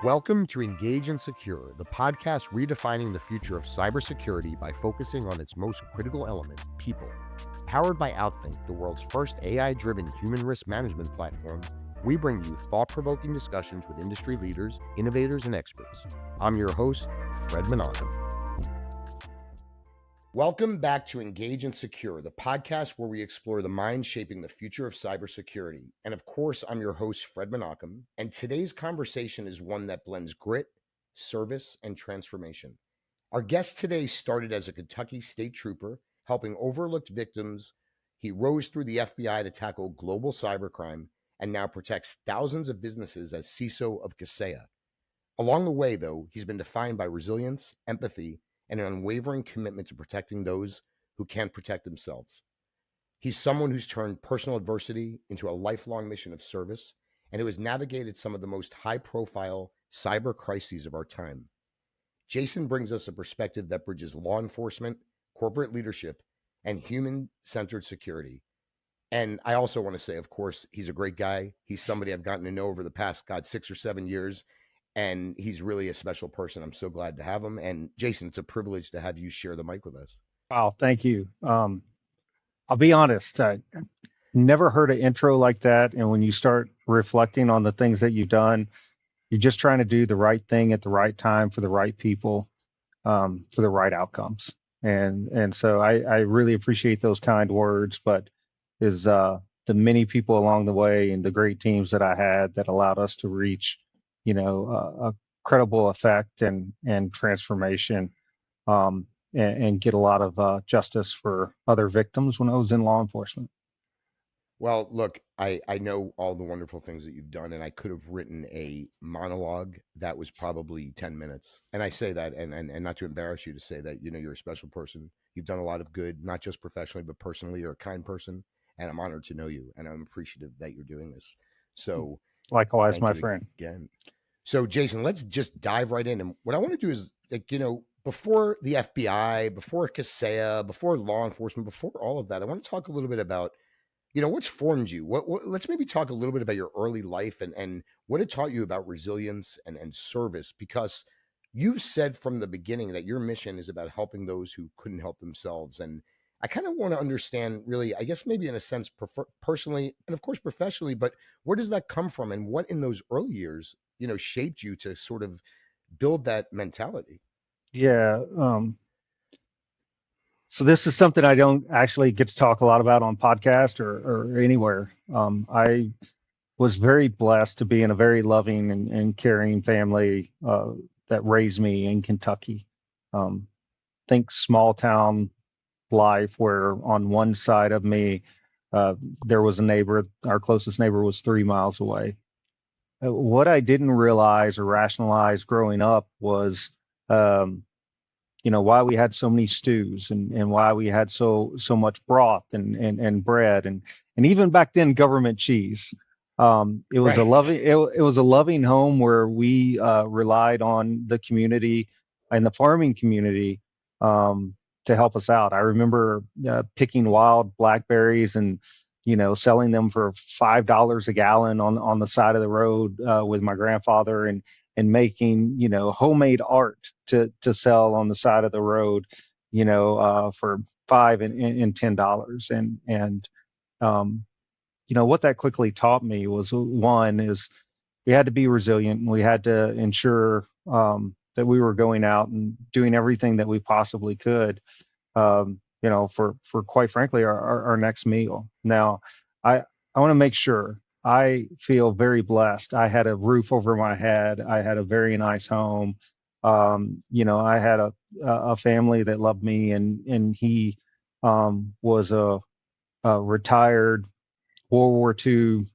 Welcome to Engage and Secure, the podcast redefining the future of cybersecurity by focusing on its most critical element, people. Powered by Outthink, the world's first AI-driven human risk management platform, we bring you thought-provoking discussions with industry leaders, innovators, and experts. I'm your host, Fred Manar. Welcome back to Engage and Secure, the podcast where we explore the minds shaping the future of cybersecurity. And of course, I'm your host, Fred Menachem, and today's conversation is one that blends grit, service, and transformation. Our guest today started as a Kentucky state trooper, helping overlooked victims. He rose through the FBI to tackle global cybercrime and now protects thousands of businesses as CISO of Kaseya. Along the way, though, he's been defined by resilience, empathy, and an unwavering commitment to protecting those who can't protect themselves. He's someone who's turned personal adversity into a lifelong mission of service and who has navigated some of the most high-profile cyber crises of our time. Jason brings us a perspective that bridges law enforcement, corporate leadership, and human-centered security. And I also want to say, of course, he's a great guy. He's somebody I've gotten to know over the past, 6 or 7 years. And he's really a special person. I'm so glad to have him. And Jason, it's a privilege to have you share the mic with us. Wow, thank you. I'll be honest, I never heard an intro like that. And when you start reflecting on the things that you've done, you're just trying to do the right thing at the right time for the right people, for the right outcomes. And so I really appreciate those kind words, but is the many people along the way and the great teams that I had that allowed us to reach, a credible effect and transformation. And get a lot of justice for other victims when I was in law enforcement. Well, look, I know all the wonderful things that you've done, and I could have written a monologue that was probably 10 minutes. And I say that, and not to embarrass you to say that, you're a special person. You've done a lot of good, not just professionally, but personally. You're a kind person, and I'm honored to know you, and I'm appreciative that you're doing this. So Likewise, thank my you friend. again. So, Jason, let's just dive right in. And what I want to do is, before the FBI, before Kaseya, before law enforcement, before all of that, I want to talk a little bit about, what's formed you. Let's maybe talk a little bit about your early life and what it taught you about resilience and service, because you've said from the beginning that your mission is about helping those who couldn't help themselves. And I kind of want to understand, really, I guess maybe in a sense, personally, and of course professionally, but where does that come from, and what in those early years, shaped you to sort of build that mentality? Yeah. So this is something I don't actually get to talk a lot about on podcast or anywhere. I was very blessed to be in a very loving and caring family that raised me in Kentucky. Think small town life where on one side of me, there was a neighbor. Our closest neighbor was 3 miles away. What I didn't realize or rationalize growing up was, um, why we had so many stews and why we had so much broth and bread and even back then government cheese. It was a Right. loving it was a loving home where we relied on the community and the farming community to help us out. I remember picking wild blackberries and selling them for $5 a gallon on the side of the road with my grandfather and making homemade art to sell on the side of the road for $5 and $10 and um, what that quickly taught me was one is we had to be resilient and we had to ensure that we were going out and doing everything that we possibly could for quite frankly our next meal. Now I want to make sure I feel very blessed. I had a roof over my head. I had a very nice home. I had a family that loved me, and he was a retired World War II,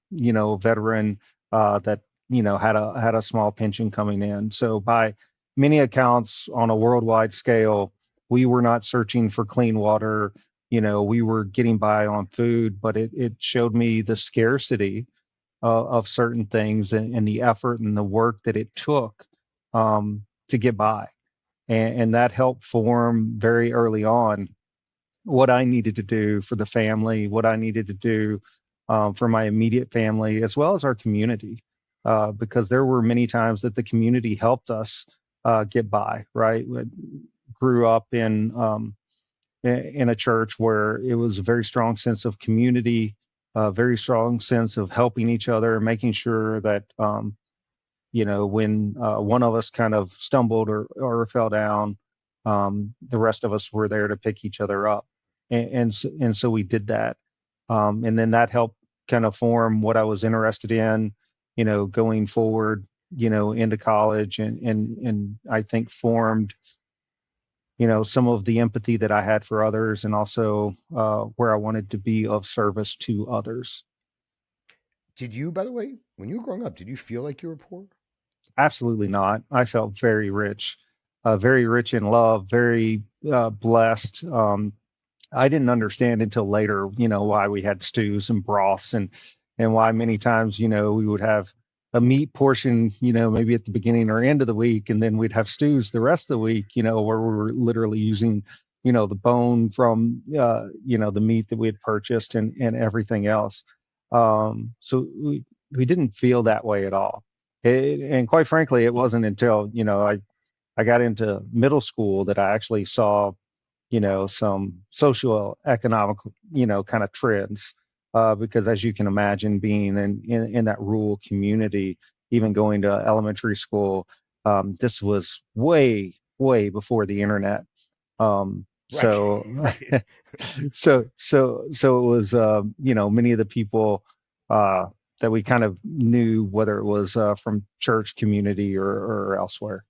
veteran that had a small pension coming in. So by many accounts, on a worldwide scale, we were not searching for clean water. We were getting by on food, but it showed me the scarcity of certain things and the effort and the work that it took to get by. And that helped form very early on what I needed to do for the family, what I needed to do for my immediate family, as well as our community. because there were many times that the community helped us get by. Right, we grew up in a church where it was a very strong sense of community, a very strong sense of helping each other, making sure that when one of us kind of stumbled or fell down, the rest of us were there to pick each other up, and so we did that, and then that helped kind of form what I was interested in, going forward, into college, and I think formed, some of the empathy that I had for others, and also where I wanted to be of service to others. Did you, by the way, when you were growing up, did you feel like you were poor? Absolutely not. I felt very rich in love, very blessed. I didn't understand until later, why we had stews and broths, and why many times, we would have a meat portion, maybe at the beginning or end of the week, and then we'd have stews the rest of the week, where we were literally using, the bone from, the meat that we had purchased, and everything else. So we didn't feel that way at all. And quite frankly, it wasn't until, I got into middle school that I actually saw, some social economic, kind of trends. Because as you can imagine, being in that rural community, even going to elementary school, this was way, way before the internet. Right. So, Right. so it was, many of the people uh, that we kind of knew, whether it was from church community or elsewhere.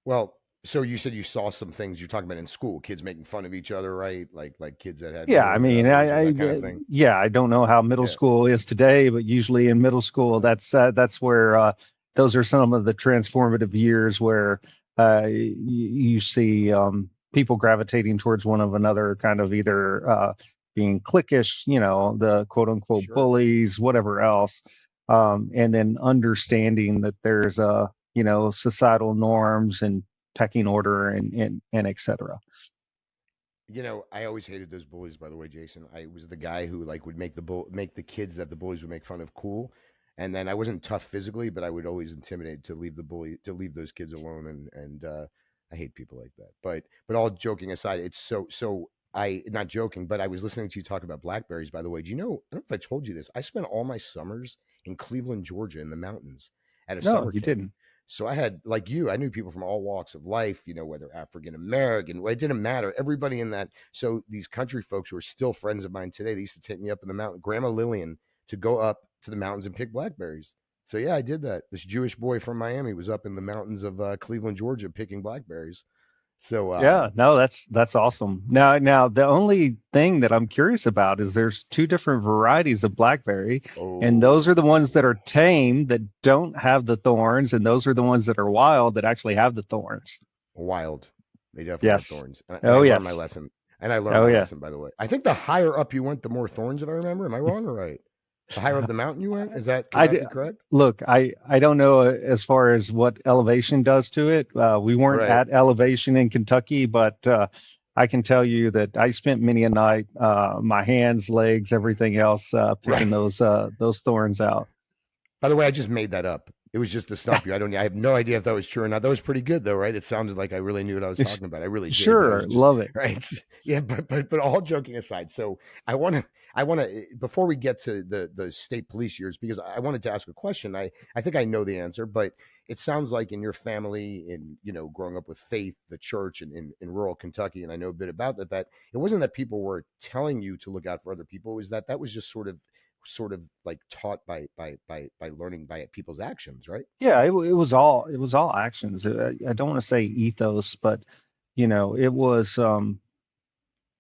Well, so you said you saw some things you're talking about in school, kids making fun of each other, right? Like kids that had Yeah, I more mean, bullies or that kind of thing. yeah, I don't know how middle Yeah. school is today, but usually in middle school, that's where those are some of the transformative years where you see people gravitating towards one of another, kind of either being cliquish, the quote unquote Sure. bullies, whatever else, and then understanding that there's societal norms and pecking order and et cetera. I always hated those bullies. By the way, Jason, I was the guy who like would make the kids that the bullies would make fun of cool, and then I wasn't tough physically, but I would always intimidate to leave those kids alone, and I hate people like that. But all joking aside, it's so I not joking, but I was listening to you talk about blackberries. By the way, do you know? I don't know if I told you this. I spent all my summers in Cleveland, Georgia, in the mountains at a No, summer you camp. didn't. So I had, like you, I knew people from all walks of life, whether African American, it didn't matter. Everybody in that. So these country folks who are still friends of mine today, they used to take me up in the mountain, Grandma Lillian, to go up to the mountains and pick blackberries. So yeah, I did that. This Jewish boy from Miami was up in the mountains of Cleveland, Georgia, picking blackberries. So Yeah, no, that's awesome. Now the only thing that I'm curious about is there's two different varieties of blackberry, and those are the ones that oh, are tame that don't have the thorns, and those are the ones that are wild that actually have the thorns. wild. They definitely have Yes. thorns, and I Oh learned my yes. lesson. And I learned Oh my yeah. lesson, by the way. I think the higher up you went, the more thorns, if I remember. Am I wrong or right? The higher up the mountain you went, could I that d- be correct? Look, I don't know as far as what elevation does to it. We weren't Right. at elevation in Kentucky, but I can tell you that I spent many a night, my hands, legs, everything else, Right. picking those thorns out. By the way, I just made that up. It was just to stump you. I have no idea if that was true or not. That was pretty good though, right? It sounded like I really knew what I was talking about. I really did, but I Sure, was just love it. right. Yeah, but all joking aside, so I want to before we get to the state police years, because I wanted to ask a question. I think I know the answer, but it sounds like in your family, in growing up with faith, the church, and in rural Kentucky, and I know a bit about that it wasn't that people were telling you to look out for other people. It was that was just sort of like taught by learning by people's actions, right? Yeah, it was all actions. I don't want to say ethos, but it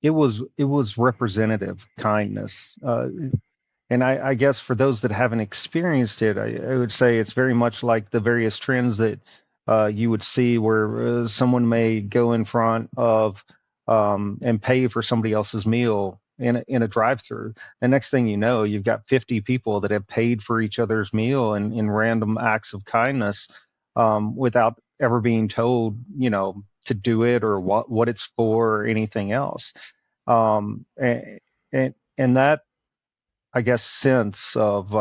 was representative kindness. And I guess for those that haven't experienced it, I would say it's very much like the various trends that you would see where someone may go in front of and pay for somebody else's meal in a drive-through. The next thing you know, you've got 50 people that have paid for each other's meal in random acts of kindness, without ever being told, to do it or what it's for or anything else. And that, I guess, sense of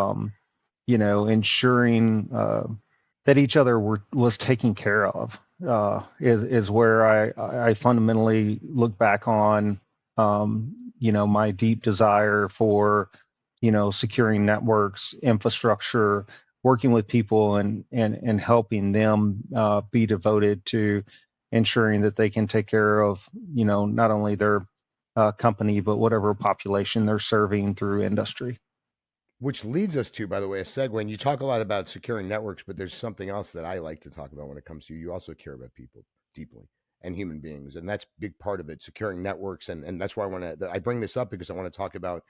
ensuring that each other was taken care of is where I fundamentally look back on my deep desire for securing networks, infrastructure, working with people and helping them be devoted to ensuring that they can take care of not only their company but whatever population they're serving through industry. Which leads us to, by the way, a segue. And you talk a lot about securing networks, but there's something else that I like to talk about when it comes to you. You also care about people deeply and human beings, and that's a big part of it. Securing networks, and that's why I bring this up because I want to talk about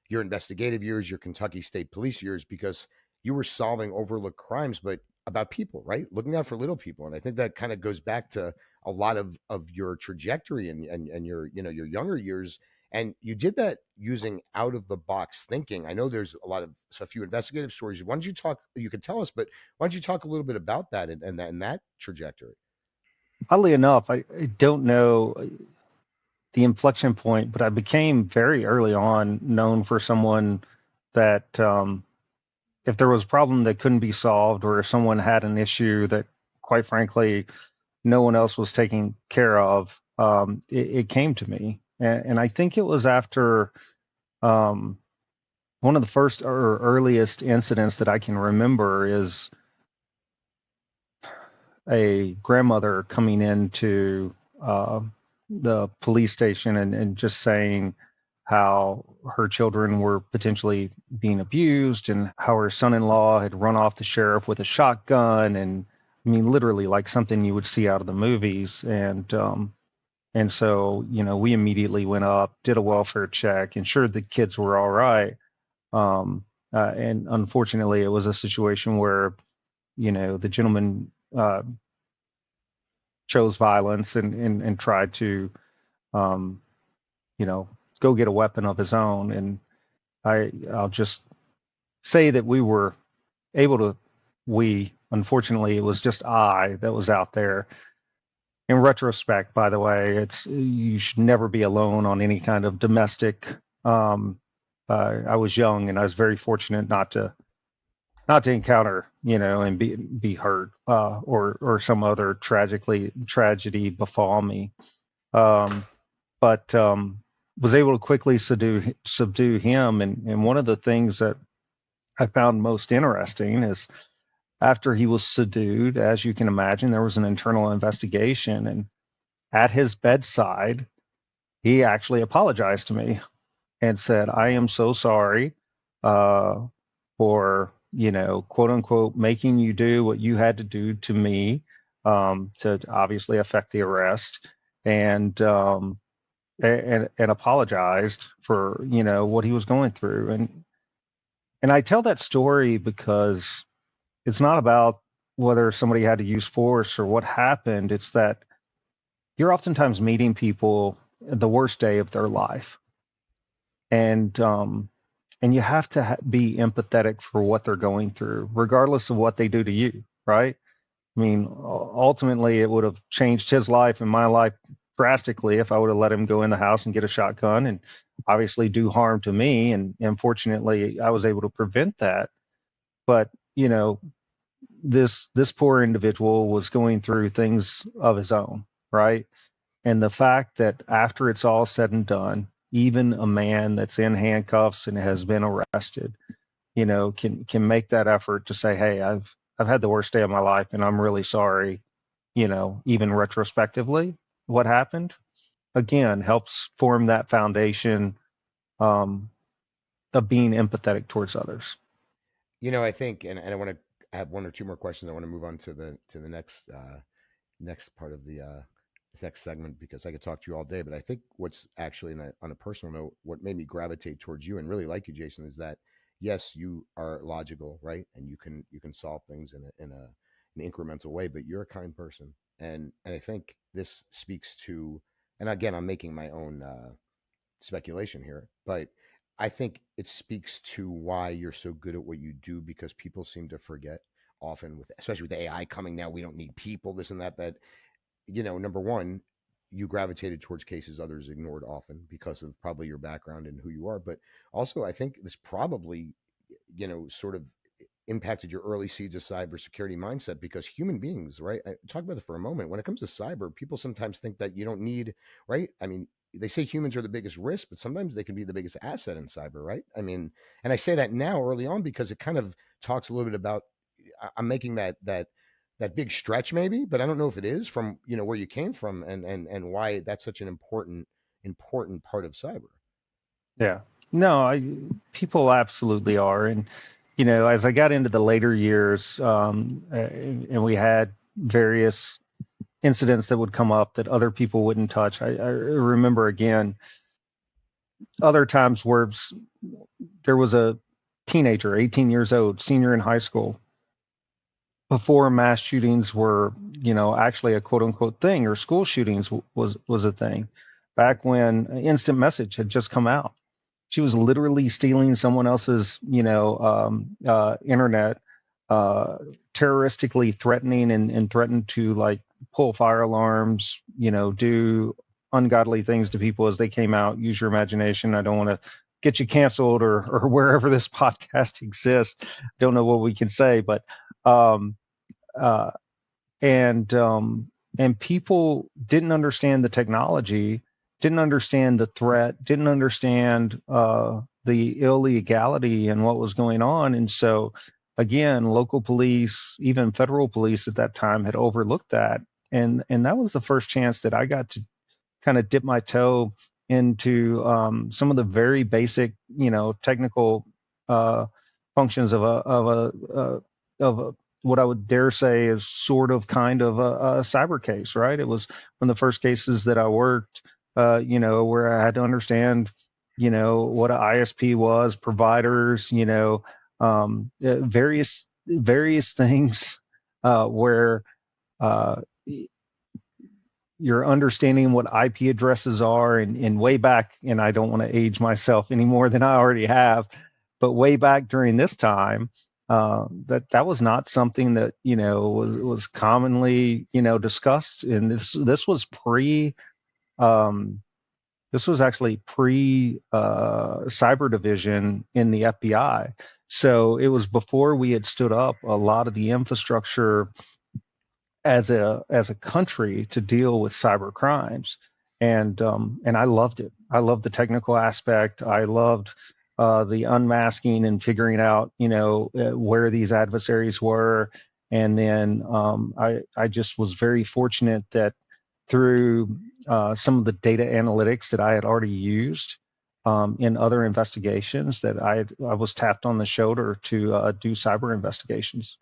your investigative years, your Kentucky State Police years, because you were solving overlooked crimes, but about people, right? Looking out for little people. And I think that kind of goes back to a lot of your trajectory and your, your younger years. And you did that using out of the box thinking. I know there's a few investigative stories. Why don't you talk, you could tell us, but why don't you talk a little bit about that and that trajectory? Oddly enough, I don't know the inflection point, but I became very early on known for someone that if there was a problem that couldn't be solved, or if someone had an issue that, quite frankly, no one else was taking care of, it came to me. And I think it was after um, one of the first or earliest incidents that I can remember is a grandmother coming into uh, the police station and just saying how her children were potentially being abused and how her son-in-law had run off the sheriff with a shotgun, and I mean literally like something you would see out of the movies. And so we immediately went up, did a welfare check, ensured the kids were all right. And unfortunately, it was a situation where the gentleman chose violence and tried to, um, you know, go get a weapon of his own. And I'll just say that we were able to, unfortunately, it was just I that was out there. In retrospect, by the way, you should never be alone on any kind of domestic. Um, I was young and I was very fortunate not to encounter, and be hurt, or some other tragedy befall me. Um, but was able to quickly subdue him. And one of the things that I found most interesting is after he was subdued, as you can imagine, there was an internal investigation. And at his bedside, he actually apologized to me and said, "I am so sorry uh, for, quote unquote, making you do what you had to do to me to obviously affect the arrest." And apologized for what he was going through. And I tell that story because it's not about whether somebody had to use force or what happened. It's that you're oftentimes meeting people the worst day of their life, and you have to be empathetic for what they're going through, regardless of what they do to you, right? I mean, ultimately, it would have changed his life and my life drastically if I would have let him go in the house and get a shotgun and obviously do harm to me. And unfortunately, I was able to prevent that. But this poor individual was going through things of his own, right? And the fact that after it's all said and done, even a man that's in handcuffs and has been arrested, can make that effort to say, "Hey, I've had the worst day of my life, and I'm really sorry." Even retrospectively, what happened again helps form that foundation um, of being empathetic towards others. I think, and I want to have one or two more questions. I want to move on to the next part of the this next segment because I could talk to you all day. But I think what's actually on a personal note, what made me gravitate towards you and really like you, Jason, is that yes, you are logical, right, and you can solve things in an incremental way. But you're a kind person, and I think this speaks to. And again, I'm making my own speculation here, but I think it speaks to why you're so good at what you do because people seem to forget often with especially with AI coming now, we don't need people, this and that, number one, you gravitated towards cases others ignored often because of probably your background and who you are. But also I think this probably, sort of impacted your early seeds of cybersecurity mindset? Because human beings, right? Talk about it for a moment. When it comes to cyber, people sometimes think that you don't need, right? I mean, they say humans are the biggest risk, but sometimes they can be the biggest asset in cyber, right? I mean, and I say that now early on because it kind of talks a little bit about. I'm making that big stretch maybe, but I don't know if it is from where you came from and why that's such an important part of cyber. Yeah. No, people absolutely are. And, as I got into the later years, and we had various incidents that would come up that other people wouldn't touch. I remember again, other times where there was a teenager, 18 years old, senior in high school, before mass shootings were, actually a quote unquote thing, or school shootings was a thing. Back when instant message had just come out, she was literally stealing someone else's, internet, uh, terroristically threatening and threatened to like pull fire alarms, do ungodly things to people as they came out. Use your imagination. I don't want to get you canceled or wherever this podcast exists. Don't know what we can say, but um, uh, and and people didn't understand the technology, didn't understand the threat, didn't understand the illegality and what was going on, and so again, local police, even federal police at that time, had overlooked that, and that was the first chance that I got to kind of dip my toe into some of the very basic, technical uh, functions of a what I would dare say is sort of kind of a cyber case, right? It was one of the first cases that I worked, where I had to understand, what an ISP was, providers, various things where uh, you're understanding what IP addresses are, and way back, and I don't want to age myself any more than I already have, but way back during this time, that was not something that was commonly discussed, and this was um, this was actually pre cyber division in the FBI, so it was before we had stood up a lot of the infrastructure as a country to deal with cyber crimes, and I loved it. I loved the technical aspect. I loved the unmasking and figuring out where these adversaries were, and then I just was very fortunate that through some of the data analytics that I had already used in other investigations, that I was tapped on the shoulder to do cyber investigations.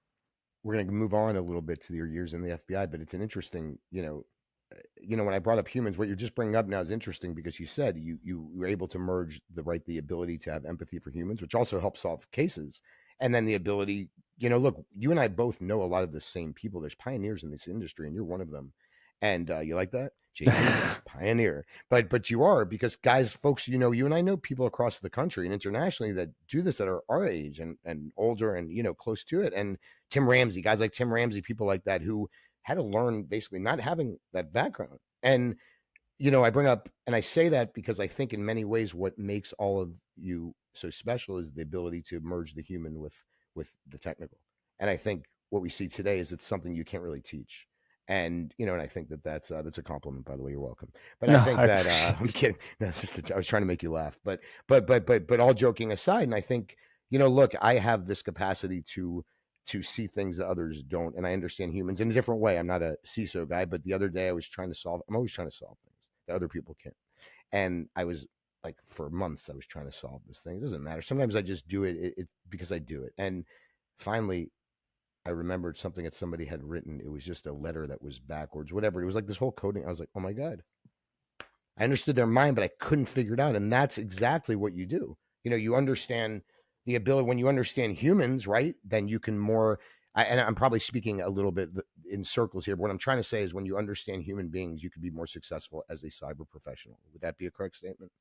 We're going to move on a little bit to your years in the FBI, but it's an interesting, when I brought up humans, what you're just bringing up now is interesting because you said you were able to merge the ability to have empathy for humans, which also helps solve cases, and then the ability, look, you and I both know a lot of the same people. There's pioneers in this industry, and you're one of them. And you like that, Jason? Yeah, pioneer. But you are because guys, folks, you and I know people across the country and internationally that do this that are our age and older and close to it. And Tim Ramsey, guys like Tim Ramsey, people like that who had to learn basically not having that background. And I bring up and I say that because I think in many ways what makes all of you so special is the ability to merge the human with the technical. And I think what we see today is it's something you can't really teach. And and I think that that's a compliment. By the way, you're welcome. But I No, think I that appreciate I'm it. kidding. No, it's just I was trying to make you laugh. But all joking aside, and I think look, I have this capacity to see things that others don't, and I understand humans in a different way. I'm not a CISO guy, but the other day I was trying to solve. I'm always trying to solve things that other people can't. And I was like, for months, I was trying to solve this thing. It doesn't matter. Sometimes I just do it because I do it. And finally, I remembered something that somebody had written. It was just a letter that was backwards, whatever. It was like this whole coding. I was like, oh my God. I understood their mind, but I couldn't figure it out. And that's exactly what you do. You understand the ability when you understand humans, right? Then you can more. And I'm probably speaking a little bit in circles here, but what I'm trying to say is when you understand human beings, you can be more successful as a cyber professional. Would that be a correct statement?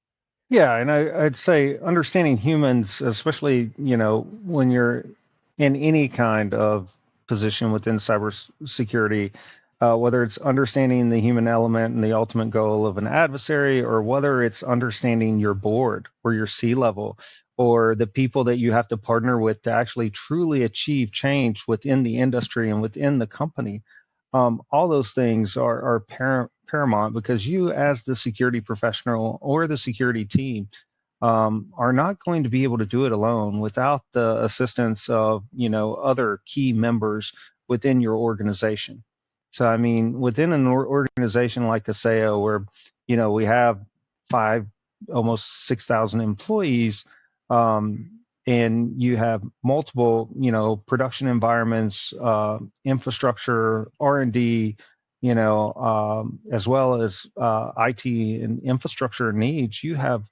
Yeah, and I'd say understanding humans, especially, when you're in any kind of position within cybersecurity, whether it's understanding the human element and the ultimate goal of an adversary, or whether it's understanding your board or your C level, or the people that you have to partner with to actually truly achieve change within the industry and within the company. All those things are paramount, because you, as the security professional or the security team, are not going to be able to do it alone without the assistance of, other key members within your organization. So, I mean, within an organization like Kaseya, where, we have five, almost 6,000 employees, and you have multiple, production environments, infrastructure, R&D, as well as IT and infrastructure needs. You have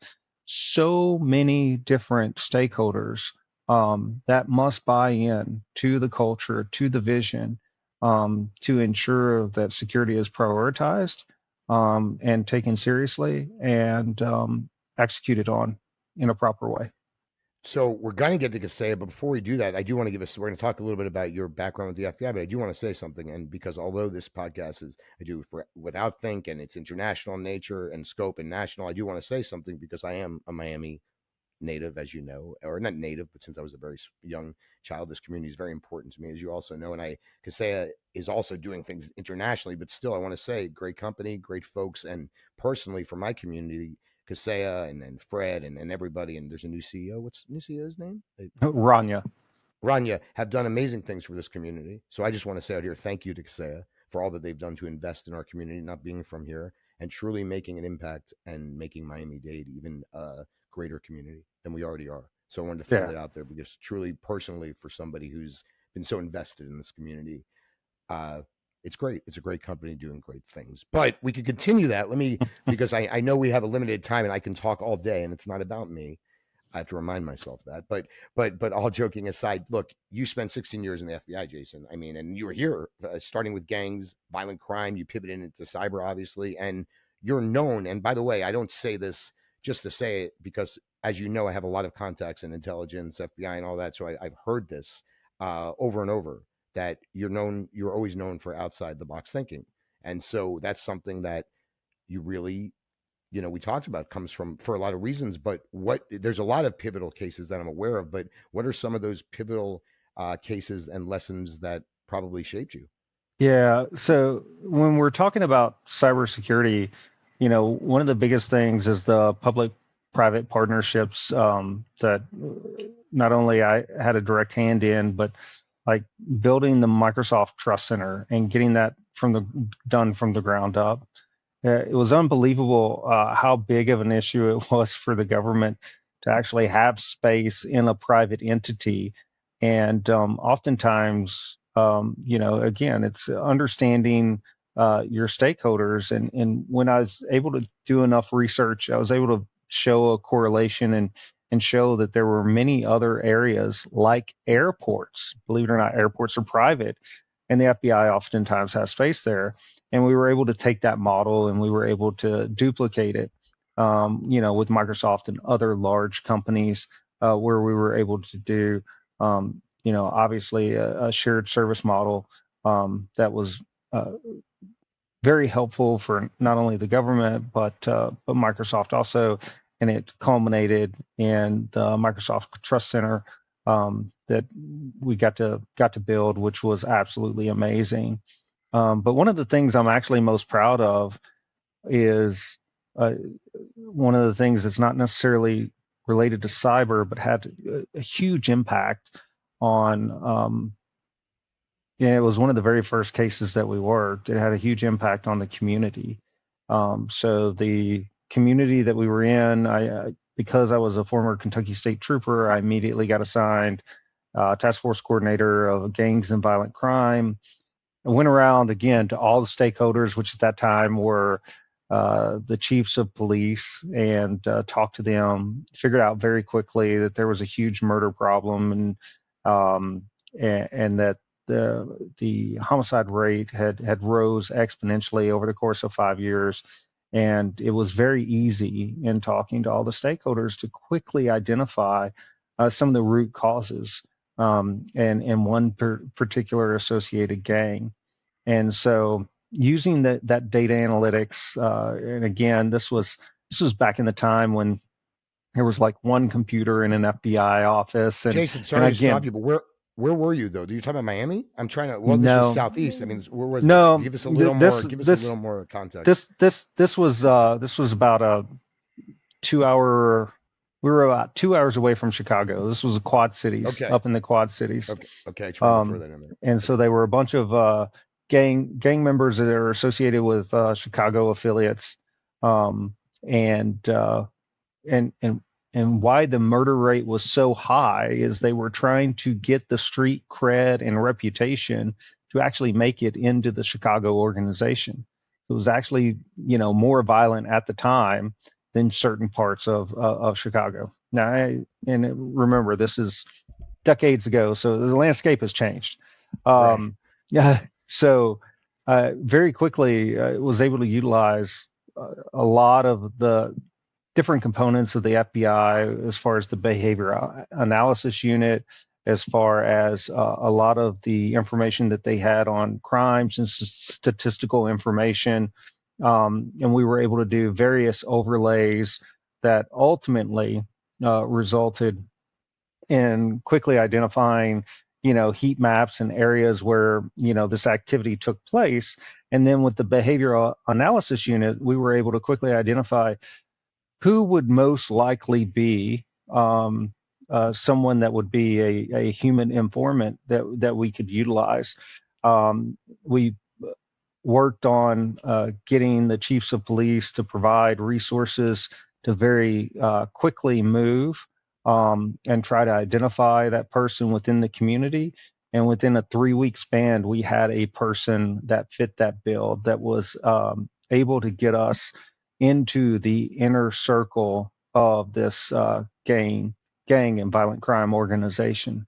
so many different stakeholders that must buy in to the culture, to the vision, to ensure that security is prioritized and taken seriously, and executed on in a proper way. So we're going to get to Kaseya, but before we do that, I do want to give us. We're going to talk a little bit about your background with the FBI, but I do want to say something. And because although this podcast is, I do for without think, and it's international in nature and scope and national, I do want to say something because I am a Miami native, as you know, or not native, but since I was a very young child, this community is very important to me, as you also know. And Kaseya is also doing things internationally, but still, I want to say, great company, great folks, and personally for my community, Kaseya and Fred and everybody, and there's a new CEO. What's the new CEO's name? Rania. Rania have done amazing things for this community. So I just want to say out here, thank you to Kaseya for all that they've done to invest in our community, not being from here, and truly making an impact and making Miami-Dade even a greater community than we already are. So I wanted to throw Yeah. that out there because truly, personally, for somebody who's been so invested in this community, uh, it's great. It's a great company doing great things. But we could continue that. Let me, because I know we have a limited time and I can talk all day and it's not about me. I have to remind myself that. But all joking aside, look, you spent 16 years in the FBI, Jason. I mean, and you were here starting with gangs, violent crime. You pivoted into cyber, obviously, and you're known. And by the way, I don't say this just to say it because, as you know, I have a lot of contacts in intelligence, FBI, and all that. So I've heard this over and over that you're known. You're always known for outside the box thinking, and so that's something that you really we talked about comes from for a lot of reasons, but what there's a lot of pivotal cases that I'm aware of, but what are some of those pivotal cases and lessons that probably shaped you? Yeah. So when we're talking about cybersecurity, one of the biggest things is the public-private partnerships that not only I had a direct hand in, but like building the Microsoft Trust Center and getting that done from the ground up. It was unbelievable how big of an issue it was for the government to actually have space in a private entity. And oftentimes, again, it's understanding your stakeholders. And when I was able to do enough research, I was able to show a correlation and show that there were many other areas like airports. Believe it or not, airports are private, and the FBI oftentimes has space there, and we were able to take that model and we were able to duplicate it, with Microsoft and other large companies, where we were able to do, obviously a shared service model that was uh, very helpful for not only the government but Microsoft also, and it culminated in the Microsoft Trust Center that we got to build, which was absolutely amazing. But one of the things I'm actually most proud of is one of the things that's not necessarily related to cyber, but had a huge impact on. Yeah, it was one of the very first cases that we worked. It had a huge impact on the community. So the community that we were in, because I was a former Kentucky State Trooper, I immediately got assigned task force coordinator of gangs and violent crime. I went around again to all the stakeholders, which at that time were the chiefs of police, and talked to them. Figured out very quickly that there was a huge murder problem, um, and that the homicide rate had rose exponentially over the course of 5 years. And it was very easy in talking to all the stakeholders to quickly identify some of the root causes, and one particular associated gang. And so using that data analytics, and again, this was back in the time when There was like one computer in an FBI office, Jason, and sorry to stop again, you, but where were you though? Do you talk about Miami? I'm trying to. Well, this was no, southeast. I mean, where was this? no, Give us a little more. this Give us a little this more context. this was about a 2 hour. We were about 2 hours away from Chicago. This was the Quad Cities, Okay. up in the Quad Cities. Okay. Okay. I just wanted to throw Um, that in there. and so Okay. they were a bunch of gang members that are associated with Chicago affiliates, um, and and and and why the murder rate was so high is they were trying to get the street cred and reputation to actually make it into the Chicago organization. It was actually, more violent at the time than certain parts of Chicago. Now, remember, this is decades ago, so the landscape has changed. Right. Yeah, so very quickly was able to utilize a lot of the different components of the FBI as far as the behavior analysis unit, as far as a lot of the information that they had on crimes and statistical information. And we were able to do various overlays that ultimately resulted in quickly identifying, heat maps and areas where, this activity took place. And then with the behavioral analysis unit, we were able to quickly identify who would most likely be someone that would be a human informant that we could utilize. We worked on getting the chiefs of police to provide resources to very quickly move and try to identify that person within the community. And within a 3 week span, we had a person that fit that bill that was able to get us into the inner circle of this gang and violent crime organization.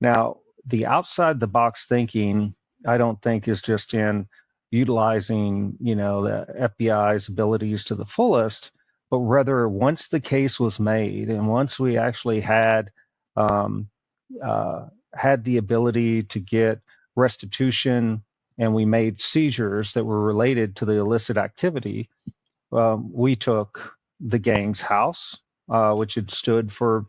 Now, the outside the box thinking, I don't think is just in utilizing, the FBI's abilities to the fullest, but rather once the case was made and once we actually um, had the ability to get restitution and we made seizures that were related to the illicit activity, we took the gang's house, which had stood for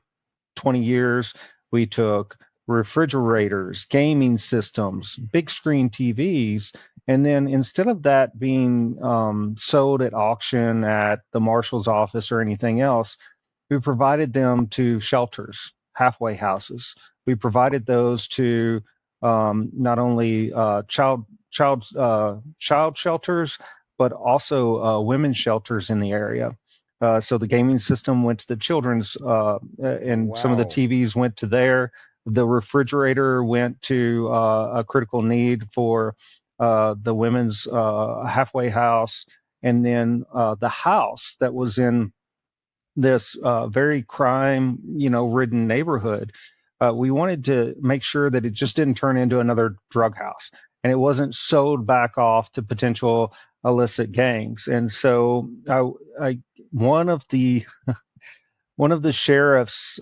20 years. We took refrigerators, gaming systems, big screen TVs. And then instead of that being sold at auction at the marshal's office or anything else, we provided them to shelters, halfway houses. We provided those to not only child shelters, but also women's shelters in the area. So the gaming system went to the children's, and some of the Wow. TVs went to there. The refrigerator went to a critical need for the women's halfway house, and then the house that was in this very crime, ridden neighborhood. We wanted to make sure that it just didn't turn into another drug house, and it wasn't sold back off to potential illicit gangs. And so, one of the one of the sheriffs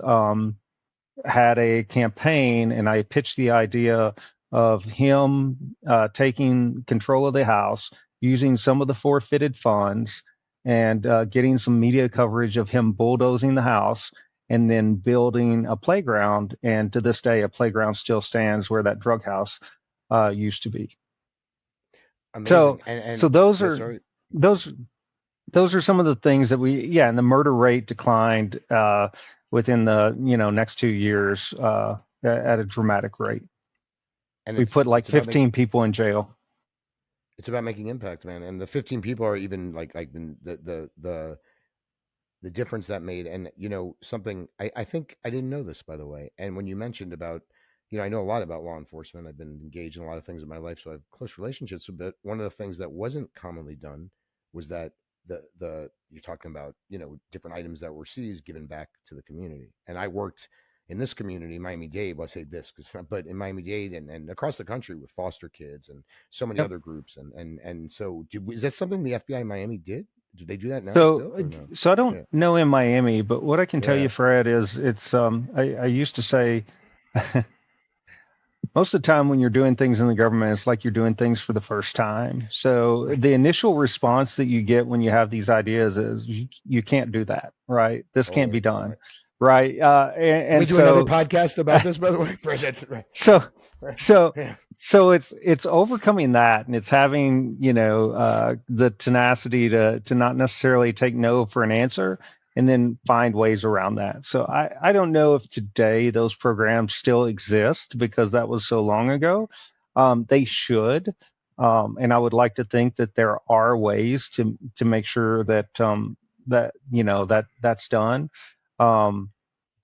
had a campaign, and I pitched the idea of him taking control of the house, using some of the forfeited funds, and getting some media coverage of him bulldozing the house, and then building a playground. And to this day, a playground still stands where that drug house used to be. So, Amazing. And so those yeah, are sorry. those those are some of the things that and the murder rate declined within the next 2 years at a dramatic rate. And We put like it's about making 15 people in jail. it's about making impact, man. And the 15 people are even like the difference that made. And something I think I didn't know this, by the way. And when you mentioned about, I know a lot about law enforcement. I've been engaged in a lot of things in my life, so I have close relationships with it. One of the things that wasn't commonly done was that the you're talking about, different items that were seized given back to the community. And I worked in this community, Miami-Dade. Well, I say this because, but in Miami-Dade and across the country with foster kids and so many Yep. other groups. And so, is that something the FBI in Miami did? Do they do that now So, still or no? so I don't Yeah. know in Miami, but what I can tell you, Yeah. Fred, is it's I used to say most of the time when you're doing things in the government, it's like you're doing things for the first time. So Right. the initial response that you get when you have these ideas is you can't do that, right? This can't Totally. be All done, right. right? Can we And do another so podcast about this, by the way? Right. That's right. so Right. so Yeah. so it's overcoming that, and it's having the tenacity to not necessarily take no for an answer, and then find ways around that. So I don't know if today those programs still exist because that was so long ago. They should, and I would like to think that there are ways to make sure that that's done. Um,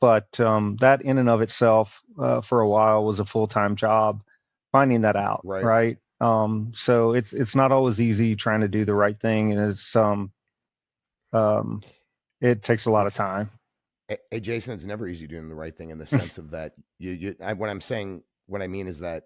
but that in and of itself, for a while, was a full-time job. Finding that out, Right. right? So it's not always easy trying to do the right thing, and um, it takes a lot of It's time. Hey, Jason, it's never easy doing the right thing in the sense of that what I'm saying, what I mean is that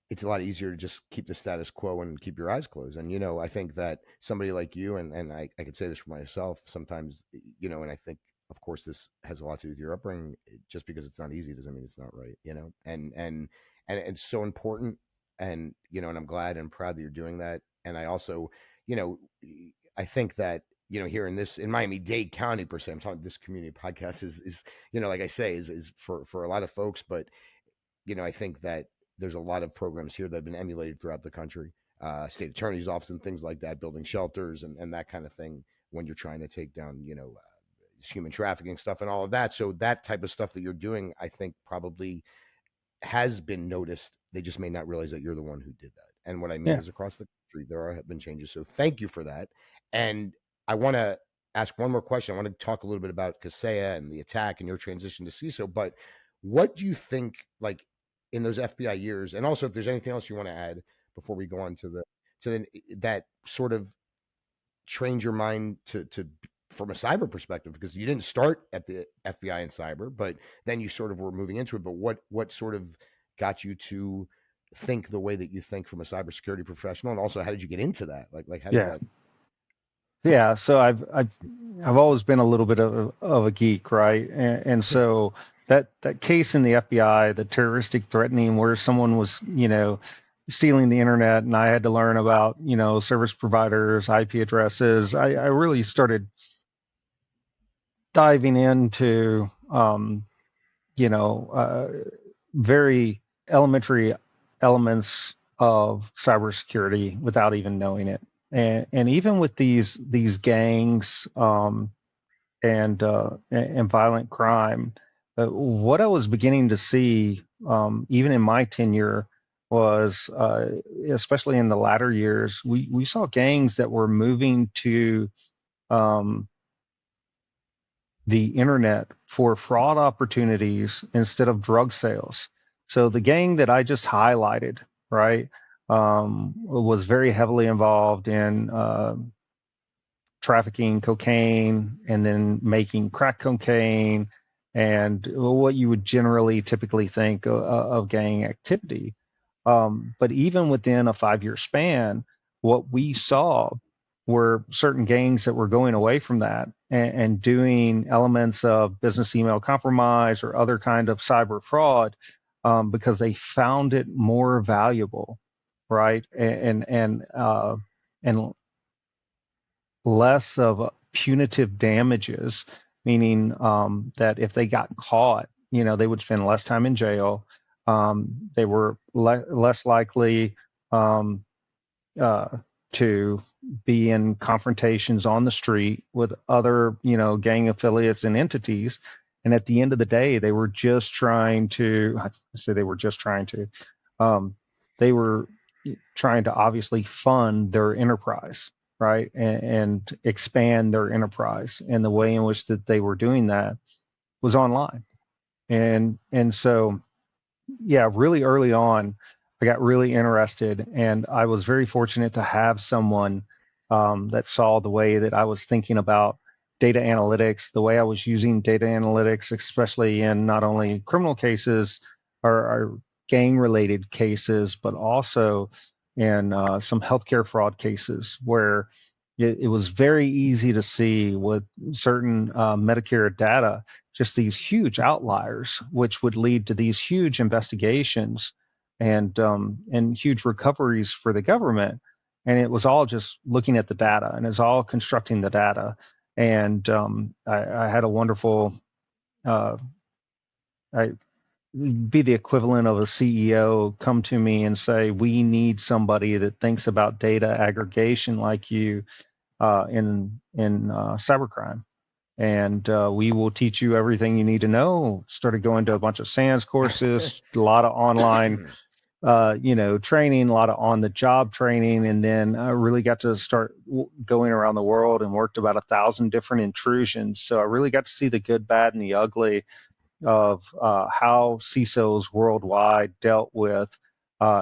it's a lot easier to just keep the status quo and keep your eyes closed. And, I think that somebody like you, and I could say this for myself sometimes, and I think, of course, this has a lot to do with your upbringing. Just because it's not easy doesn't mean it's not right, and it's so important. And, and I'm glad and proud that you're doing that. And I also, you know, I think that, here in Miami-Dade County per se, I'm talking this community podcast is, like I say, is for a lot of folks, but I think that there's a lot of programs here that have been emulated throughout the country, state attorney's office and things like that, building shelters and that kind of thing when you're trying to take down, human trafficking stuff and all of that. So that type of stuff that you're doing, I think probably has been noticed. They just may not realize that you're the one who did that. And what I mean Yeah, is across the country, have been changes. So thank you for that. And I want to ask one more question. I want to talk a little bit about Kaseya and the attack and your transition to CISO. But what do you think, like in those FBI years, and also if there's anything else you want to add before we go on to that sort of trained your mind to from a cyber perspective, because you didn't start at the FBI and cyber, but then you sort of were moving into it. But what sort of got you to think the way that you think from a cybersecurity professional, and also how did you get into that? Like how did yeah, that? yeah. So I've always been a little bit of a geek, right? And so that case in the FBI, the terroristic threatening, where someone was stealing the internet, and I had to learn about service providers, IP addresses. I really started diving into you know, very elementary elements of cybersecurity without even knowing it. And even with these gangs and violent crime, what I was beginning to see, even in my tenure, was especially in the latter years, we saw gangs that were moving to um, the internet for fraud opportunities instead of drug sales. So the gang that I just highlighted, right, was very heavily involved in trafficking cocaine and then making crack cocaine and what you would generally typically think of gang activity. But even within a 5 year span, what we saw were certain gangs that were going away from that and doing elements of business email compromise or other kind of cyber fraud because they found it more valuable, right? And less of punitive damages, meaning that if they got caught, they would spend less time in jail. They were less likely um, uh, to be in confrontations on the street with other, gang affiliates and entities. And at the end of the day, they were just trying to, I say they were just trying to, um, they were trying to obviously fund their enterprise, right? And expand their enterprise. And the way in which that they were doing that was online. And so yeah, really early on, I got really interested, and I was very fortunate to have someone that saw the way that I was thinking about data analytics, the way I was using data analytics, especially in not only criminal cases or gang-related cases, but also in some healthcare fraud cases where it was very easy to see with certain Medicare data just these huge outliers, which would lead to these huge investigations and huge recoveries for the government. And it was all just looking at the data, and it's all constructing the data. And I had a wonderful, uh, I be the equivalent of a CEO come to me and say, "We need somebody that thinks about data aggregation like you in cybercrime." And we will teach you everything you need to know. Started going to a bunch of SANS courses, a lot of online, training, a lot of on the job training. And then I really got to start going around the world and worked about 1,000 different intrusions. So I really got to see the good, bad, and the ugly of how CISOs worldwide dealt with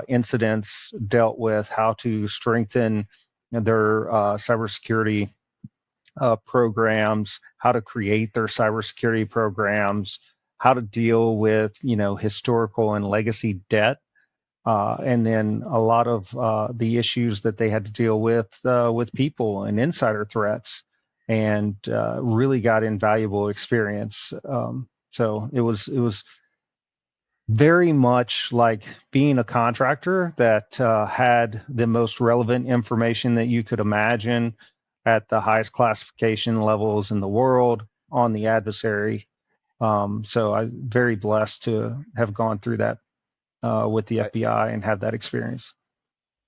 incidents, dealt with how to strengthen their cybersecurity programs, how to create their cybersecurity programs, how to deal with historical and legacy debt, and then a lot of the issues that they had to deal with people and insider threats, and really got invaluable experience. So it was very much like being a contractor that had the most relevant information that you could imagine at the highest classification levels in the world on the adversary. So I'm very blessed to have gone through that with the I, FBI and have that experience.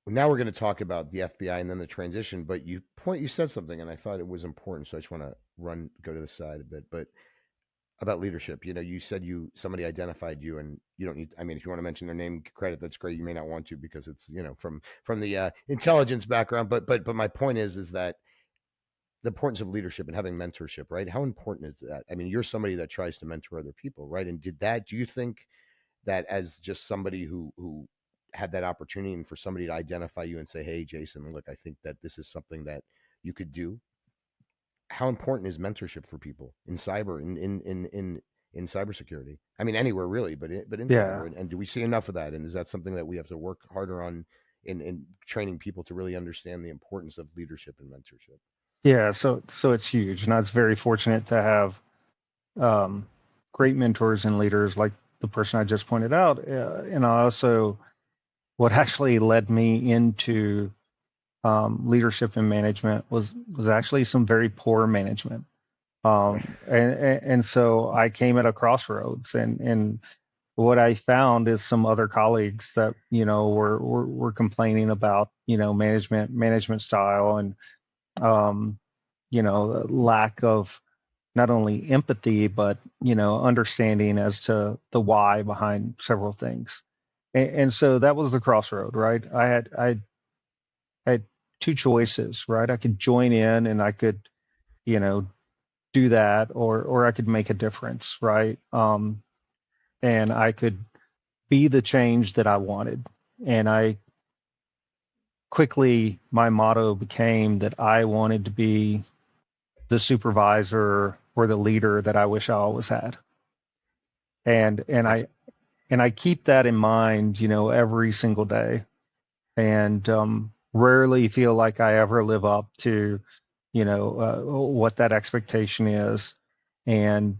now we're going to talk about the FBI and then the transition. But you said something, and I thought it was important. So I just want to go to the side a bit. But about leadership, you said somebody identified you, and you don't need. I mean, if you want to mention their name, credit, that's great. You may not want to because it's from the intelligence background. But my point is that the importance of leadership and having mentorship, right? How important is that? I mean, you're somebody that tries to mentor other people, right? And do you think that as just somebody who had that opportunity and for somebody to identify you and say, "Hey, Jason, look, I think that this is something that you could do." How important is mentorship for people in cyber in cybersecurity? I mean, anywhere really, but in cyber. Yeah, And do we see enough of that? And is that something that we have to work harder on in training people to really understand the importance of leadership and mentorship? yeah. So it's huge, and I was very fortunate to have um, great mentors and leaders like the person I just pointed out. And I also, what actually led me into leadership and management was actually some very poor management. And so I came at a crossroads, and what I found is some other colleagues that were complaining about management style, and um, lack of not only empathy but understanding as to the why behind several things. And so that was the crossroad, right? I had two choices, right? I could join in and I could you know do that, or I could make a difference, right? And I could be the change that I wanted. And I quickly, my motto became that I wanted to be the supervisor or the leader that I wish I always had. And and That's I and I keep that in mind, every single day. And rarely feel like I ever live up to, what that expectation is. And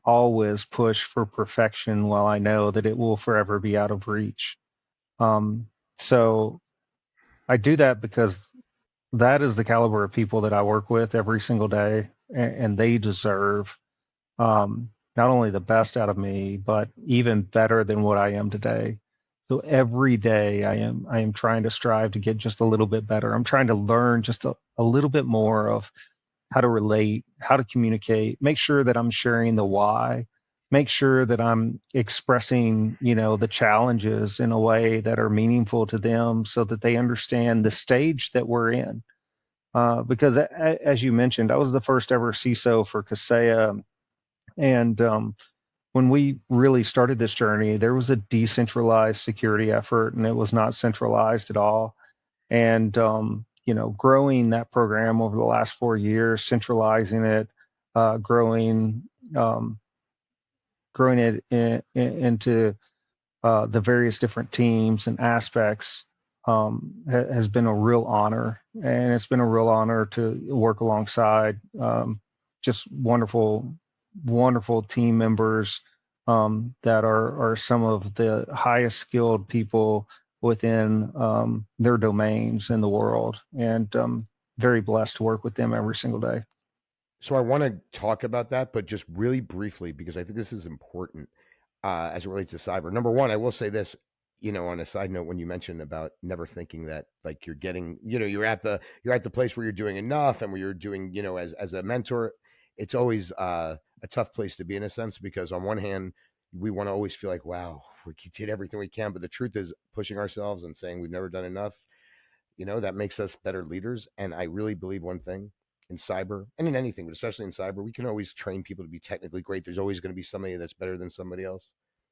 always push for perfection while I know that it will forever be out of reach. Um, so I do that because that is the caliber of people that I work with every single day, and they deserve not only the best out of me, but even better than what I am today. So every day I am trying to strive to get just a little bit better. I'm trying to learn just a little bit more of how to relate, how to communicate, make sure that I'm sharing the why, make sure that I'm expressing, the challenges in a way that are meaningful to them so that they understand the stage that we're in. Because as you mentioned, I was the first ever CISO for Kaseya, and when we really started this journey, there was a decentralized security effort, and it was not centralized at all. And growing that program over the last 4 years, centralizing it, growing um, growing it into the various different teams and aspects has been a real honor, and it's been a real honor to work alongside just wonderful, wonderful team members that are some of the highest skilled people within their domains in the world, and very blessed to work with them every single day. So I want to talk about that, but just really briefly because I think this is important as it relates to cyber. Number one, I will say this, on a side note, when you mentioned about never thinking that like you're getting, you're at the place where you're doing enough and where you're doing, as a mentor, it's always a tough place to be in a sense because on one hand, we want to always feel like, wow, we did everything we can, but the truth is pushing ourselves and saying we've never done enough, that makes us better leaders. And I really believe one thing in cyber and in anything, but especially in cyber, we can always train people to be technically great. There's always going to be somebody that's better than somebody else.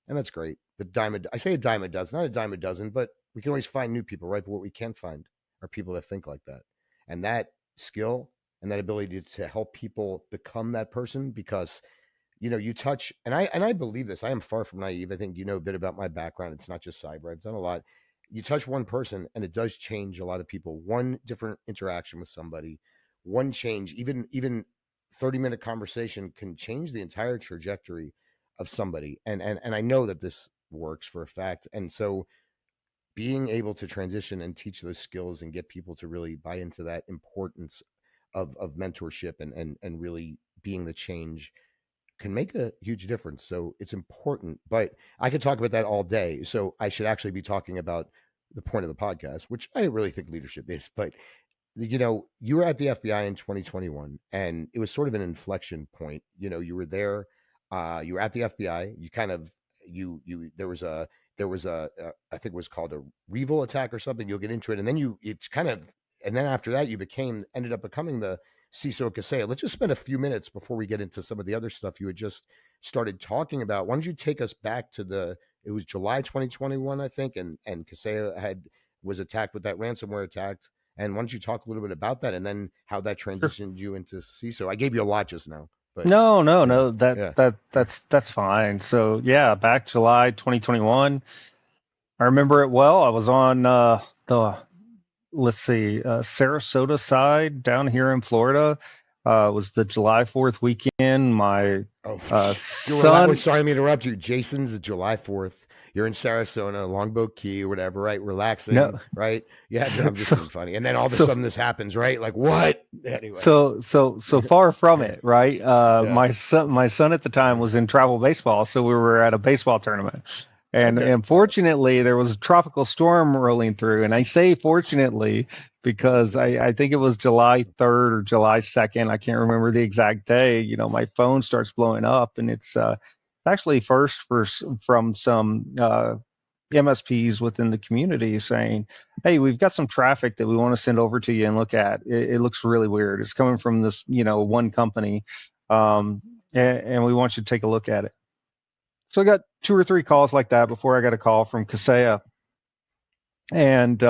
And that's great. But I say a dime a dozen, not a dime a dozen, but we can always find new people, right? But what we can't find are people that think like that. And that skill and that ability to help people become that person because you touch and I believe this. I am far from naive. I think you know a bit about my background. It's not just cyber. I've done a lot. You touch one person and it does change a lot of people. One different interaction with somebody, one change, even 30-minute conversation can change the entire trajectory of somebody. And I know that this works for a fact. And so being able to transition and teach those skills and get people to really buy into that importance of mentorship and really being the change can make a huge difference. So it's important, but I could talk about that all day. So I should actually be talking about the point of the podcast, which I really think leadership is. But you were at the FBI in 2021, and it was sort of an inflection point. You were there, you were at the FBI. You kind of there was a I think it was called a Revil attack or something. You'll get into it, and then and then after that you ended up becoming the CISO of Kaseya. Let's just spend a few minutes before we get into some of the other stuff you had just started talking about. Why don't you take us back to it was July 2021, I think, and Kaseya was attacked with that ransomware attack. And why don't you talk a little bit about that and then how that Sure. transitioned you into CISO? I gave you a lot just now, but No, no, yeah, no. That yeah. that that's fine. So yeah, back July 2021. I remember it well. I was on the let's see, Sarasota side down here in Florida. It was the July 4th weekend. My Oh, you're son, sorry, let me interrupt you. Jason's the July 4th. You're in Sarasota, Longboat Key, or whatever, right? Relaxing, no, right? Yeah, I'm just so being funny. And then all of a so sudden this happens, right? Like what? Anyway, so far from yeah, it, right? yeah. My son at the time was in travel baseball, so we were at a baseball tournament. Okay, And all right. fortunately, there was a tropical storm rolling through. And I say fortunately because I think it was July 3rd or July 2nd. I can't remember the exact day. My phone starts blowing up, and it's actually first from some MSPs within the community saying, "Hey, we've got some traffic that we want to send over to you and look at. It looks really weird. It's coming from this, one company, and we want you to take a look at it." So I got two or three calls like that before I got a call from Kaseya, and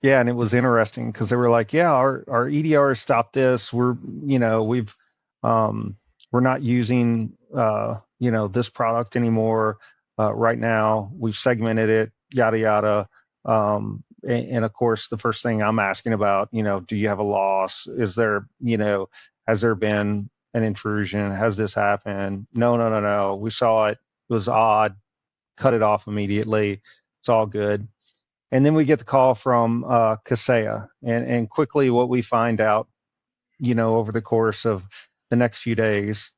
yeah, and it was interesting because they were like, "Yeah, our EDR stopped this. We've um, we're not using this product anymore right now. We've segmented it, yada yada." And of course, the first thing I'm asking about, do you have a loss? Has there been an intrusion? Has this happened? No, no, no, no. We saw it. It was odd. Cut it off immediately. It's all good. And then we get the call from Kaseya, and quickly what we find out, over the course of the next few days,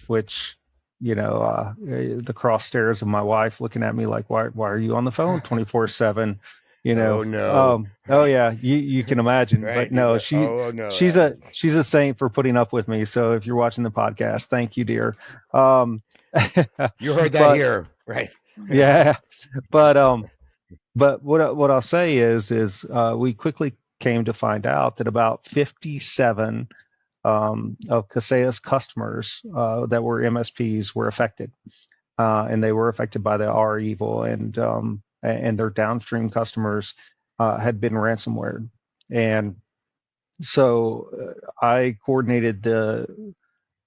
which, the cross stares of my wife looking at me like, why are you on the phone 24/7? Oh no, Oh right, yeah, you can imagine, right. but no, Oh no, she's a saint for putting up with me. So if you're watching the podcast, thank you, dear. Um, you heard that but here, right? yeah, but what I'll say is we quickly came to find out that about 57 of Kaseya's customers that were MSPs were affected, and they were affected by the R evil, and their downstream customers had been ransomware, and so I coordinated the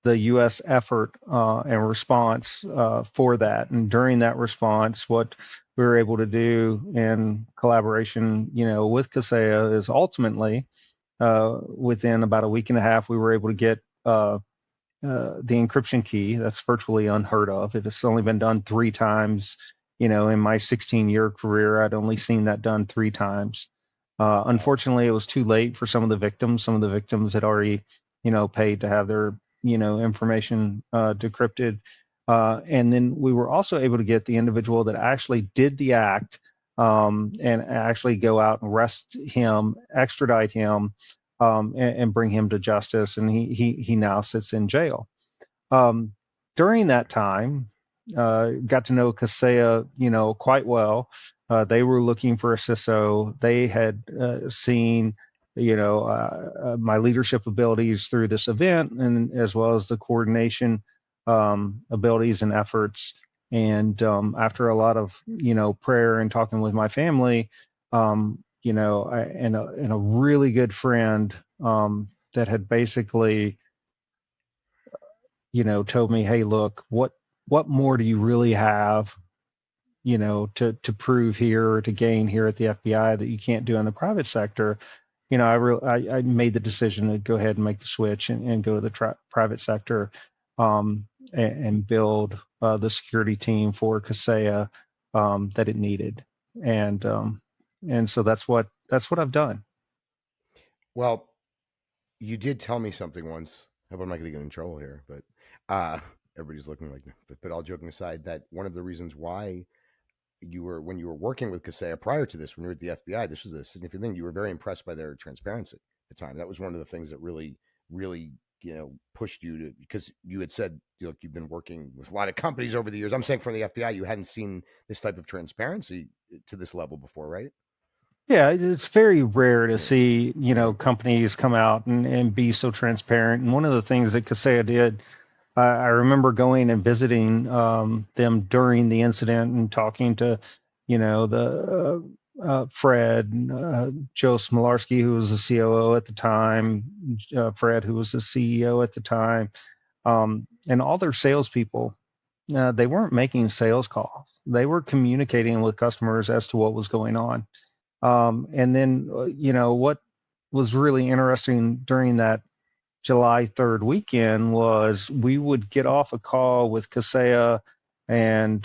U.S. effort and response for that. And during that response, what we were able to do in collaboration, with Kaseya is ultimately within about a week and a half, we were able to get the encryption key. That's virtually unheard of. It has only been done 3 times. In my 16-year career, I'd only seen that done 3 times. Wow. Unfortunately, it was too late for some of the victims. Some of the victims had already, paid to have their, information decrypted. And then we were also able to get the individual that actually did the act, and actually go out and arrest him, extradite him, and bring him to justice. And he now sits in jail. Um, During that time, got to know Kaseya, quite well. They were looking for a CISO. They had seen, my leadership abilities through this event, and as well as the coordination abilities and efforts. And after a lot of, prayer and talking with my family, and a really good friend that had basically, told me, hey, look, what more do you really have, to prove here or to gain here at the FBI that you can't do in the private sector? I made the decision to go ahead and make the switch and go to the private sector, and build the security team for Kaseya that it needed. And so that's what I've done. Well, you did tell me something once. I hope I'm not going to get in trouble here, but uh, everybody's looking like. But all joking aside, that one of the reasons why when you were working with Kaseya prior to this, when you were at the FBI, this was a significant thing. You were very impressed by their transparency at the time. That was one of the things that really, really, pushed you to, because you had said, look, you've been working with a lot of companies over the years. I'm saying from the FBI, you hadn't seen this type of transparency to this level before, right? Yeah, it's very rare to Yeah. see, Yeah. companies come out and be so transparent. And one of the things that Kaseya did, I remember going and visiting them during the incident and talking to, the Fred, Joe Smolarski, who was the COO at the time, Fred, who was the CEO at the time, and all their salespeople. They weren't making sales calls. They were communicating with customers as to what was going on. And then, what was really interesting during that July 3rd weekend was we would get off a call with Kaseya and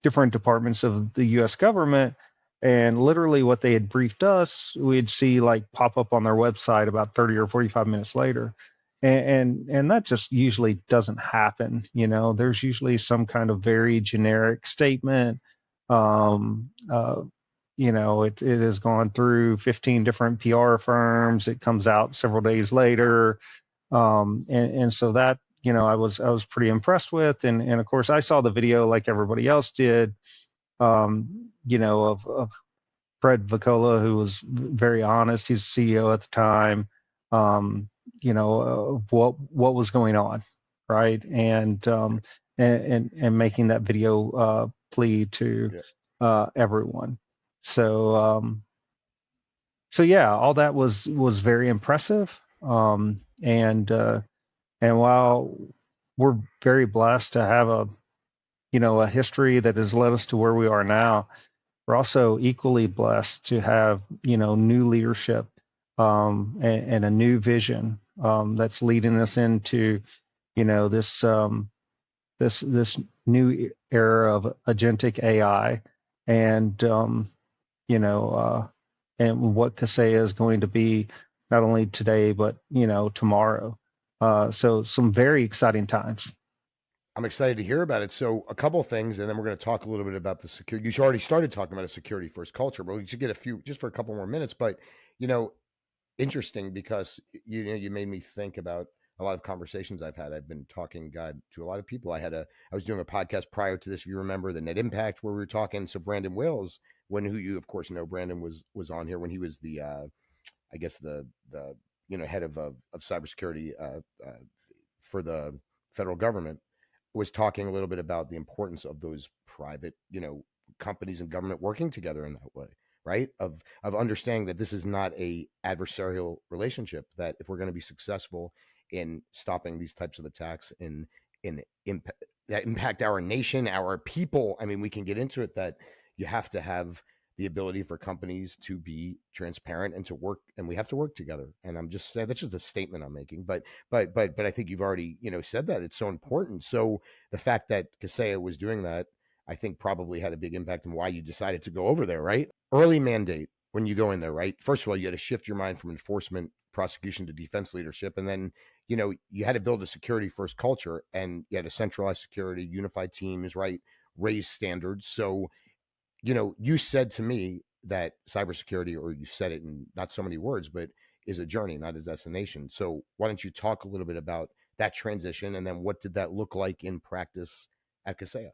different departments of the U.S. government. And literally, what they had briefed us, we'd see like pop up on their website about 30 or 45 minutes later. And that just usually doesn't happen. There's usually some kind of very generic statement. Um, uh, it has gone through 15 different PR firms. It comes out several days later. And so that, I was pretty impressed with. And of course, I saw the video like everybody else did, of Fred Vicola, who was very honest. He's CEO at the time. What was going on, right? And making that video plea to Yeah. everyone. So so yeah, all that was very impressive. And while we're very blessed to have a history that has led us to where we are now, we're also equally blessed to have, new leadership, and a new vision, that's leading us into, this new era of agentic AI, and you know, uh, and what Kaseya is going to be not only today but tomorrow. So some very exciting times. I'm excited to hear about it. So, a couple of things, and then we're going to talk a little bit about the security. You already started talking about a security first culture, but we should get a few just for a couple more minutes. But you know, interesting because you made me think about a lot of conversations I've had. I've been talking God to a lot of people. I was doing a podcast prior to this, if you remember, the Net Impact, where we were talking. So Brandon Wills, when who you of course know, Brandon was on here when he was the I guess the head of cybersecurity for the federal government, was talking a little bit about the importance of those private, companies and government working together in that way, right? Of understanding that this is not a adversarial relationship. That if we're going to be successful in stopping these types of attacks in that impact our nation, our people. I mean, we can get into it. That you have to have. the ability for companies to be transparent and to work, and we have to work together. And I'm just saying that's just a statement I'm making. But I think you've already, said that it's so important. So the fact that Kaseya was doing that, I think probably had a big impact on why you decided to go over there, right? Early mandate when you go in there, right? First of all, you had to shift your mind from enforcement, prosecution to defense leadership. And then, you had to build a security first culture, and you had to centralize security, unified teams, right? Raise standards. So, you said to me that cybersecurity, or you said it in not so many words, but is a journey, not a destination. So why don't you talk a little bit about that transition, and then what did that look like in practice at Kaseya?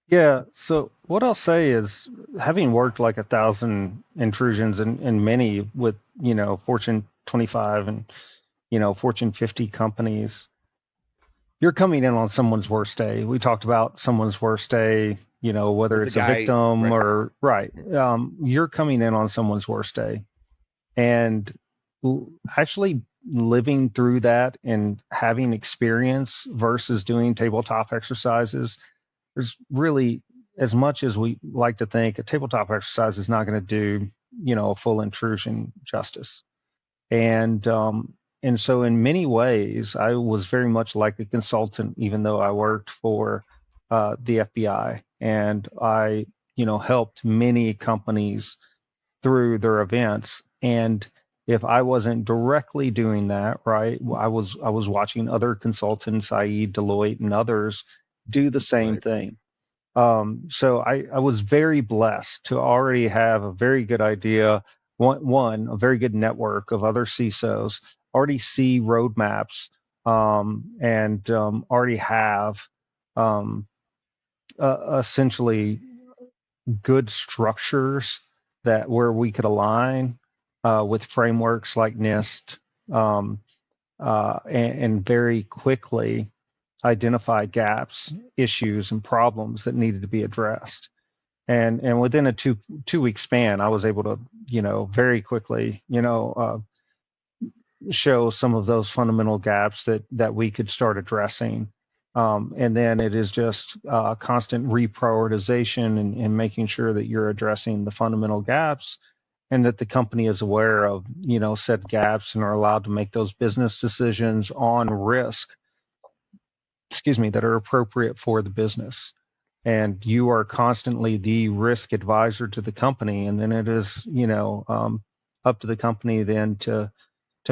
Yeah, so what I'll say is, having worked like 1,000 intrusions and many with, Fortune 25 and, Fortune 50 companies, you're coming in on someone's worst day. We talked about someone's worst day, whether With the it's a guy, victim right? or right. You're coming in on someone's worst day. And actually living through that and having experience versus doing tabletop exercises, there's really, as much as we like to think, a tabletop exercise is not going to do, a full intrusion justice. And so in many ways, I was very much like a consultant, even though I worked for the FBI, and I, helped many companies through their events. And if I wasn't directly doing that, right, I was watching other consultants, i.e., Deloitte and others, do the same Right. thing. So I was very blessed to already have a very good idea, a very good network of other CISOs, already see roadmaps, and already have um, essentially good structures that where we could align with frameworks like NIST, um, and very quickly identify gaps, issues, and problems that needed to be addressed. And within a two week span, I was able to, very quickly, show some of those fundamental gaps that we could start addressing. And then it is just constant reprioritization and making sure that you're addressing the fundamental gaps, and that the company is aware of, said gaps, and are allowed to make those business decisions on risk, that are appropriate for the business. And you are constantly the risk advisor to the company. And then it is, up to the company then to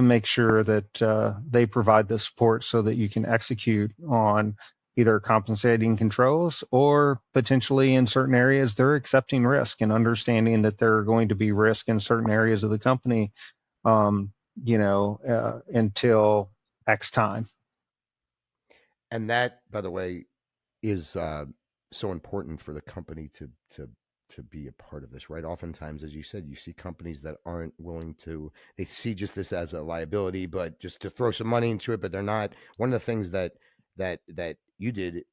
make sure that they provide the support so that you can execute on either compensating controls, or potentially in certain areas they're accepting risk and understanding that there are going to be risk in certain areas of the company, um, until X time. And that, by the way, is so important for the company to be a part of this, right? Oftentimes, as you said, you see companies that aren't willing to. They see just this as a liability, but just to throw some money into it. But they're not. One of the things that you did,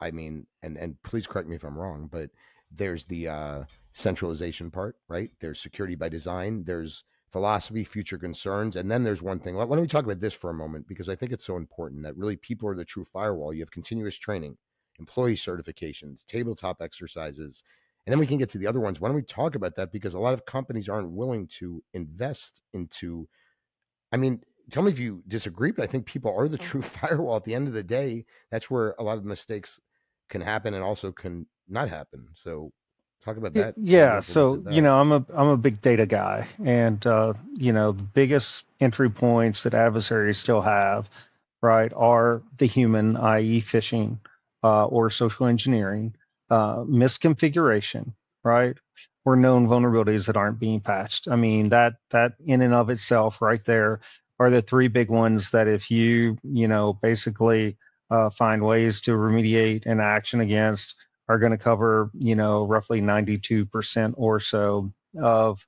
I mean, and please correct me if I'm wrong, but there's the centralization part, right? There's security by design. There's philosophy, future concerns, and then there's one thing. Why don't we talk about this for a moment, because I think it's so important that really people are the true firewall. You have continuous training, employee certifications, tabletop exercises, and then we can get to the other ones. Why don't we talk about that? Because a lot of companies aren't willing to invest into. I mean, tell me if you disagree, but I think people are the true firewall. At the end of the day, that's where a lot of mistakes can happen and also can not happen. So, talk about that. We'll Yeah, jump into so that. I'm a big data guy, and the biggest entry points that adversaries still have, right, are the human, i.e., phishing, or social engineering, misconfiguration, right, or known vulnerabilities that aren't being patched. I mean, that in and of itself, right there, are the three big ones that if you basically find ways to remediate and action against, are going to cover, roughly 92% or so of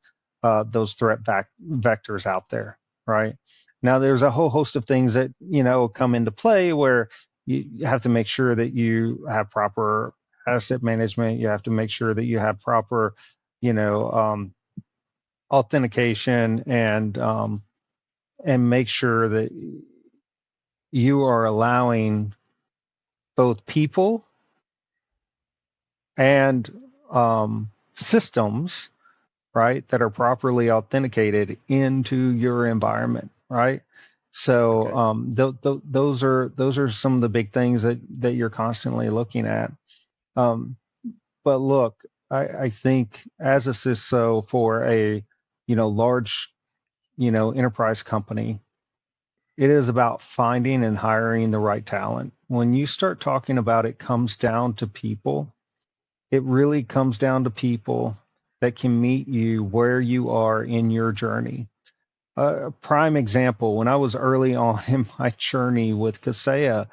those vectors out there, right? Now, there's a whole host of things that, come into play where you have to make sure that you have proper asset management. You have to make sure that you have proper, you know, um, authentication, and make sure that you are allowing both people and systems right, that are properly authenticated into your environment, right? So Okay. those are some of the big things that you're constantly looking at. Um, but look, I think as a CISO for a large enterprise company, it is about finding and hiring the right talent. When you start talking about it comes down to people, it really comes down to people that can meet you where you are in your journey. A prime example, when I was early on in my journey with Kaseya,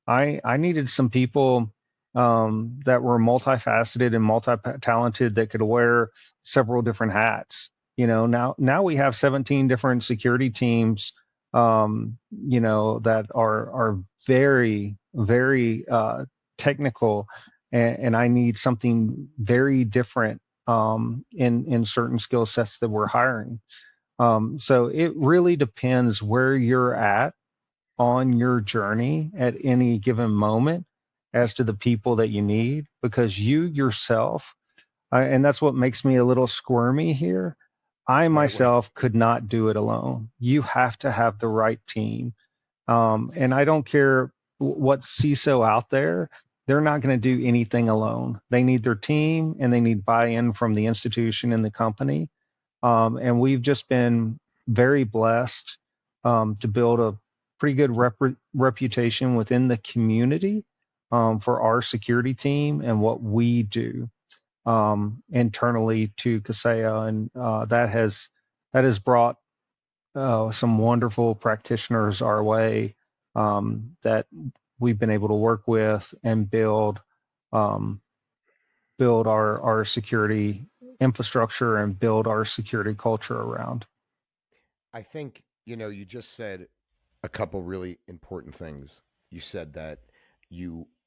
I needed some people that were multifaceted and multi-talented that could wear several different hats. Now we have 17 different security teams, that are very, very technical, and I need something very different in certain skill sets that we're hiring. So it really depends where you're at on your journey at any given moment as to the people that you need, because you yourself, and that's what makes me a little squirmy here. I Right. Right. myself could not do it alone. You have to have the right team. And I don't care what CISO out there, they're not going to do anything alone. They need their team and they need buy in from the institution and the company. And we've just been very blessed to build a pretty good reputation within the community for our security team and what we do internally to Kaseya, and that has brought some wonderful practitioners our way that we've been able to work with and um, build our security infrastructure and build our security culture around. I think, you just said a couple really important things. You said that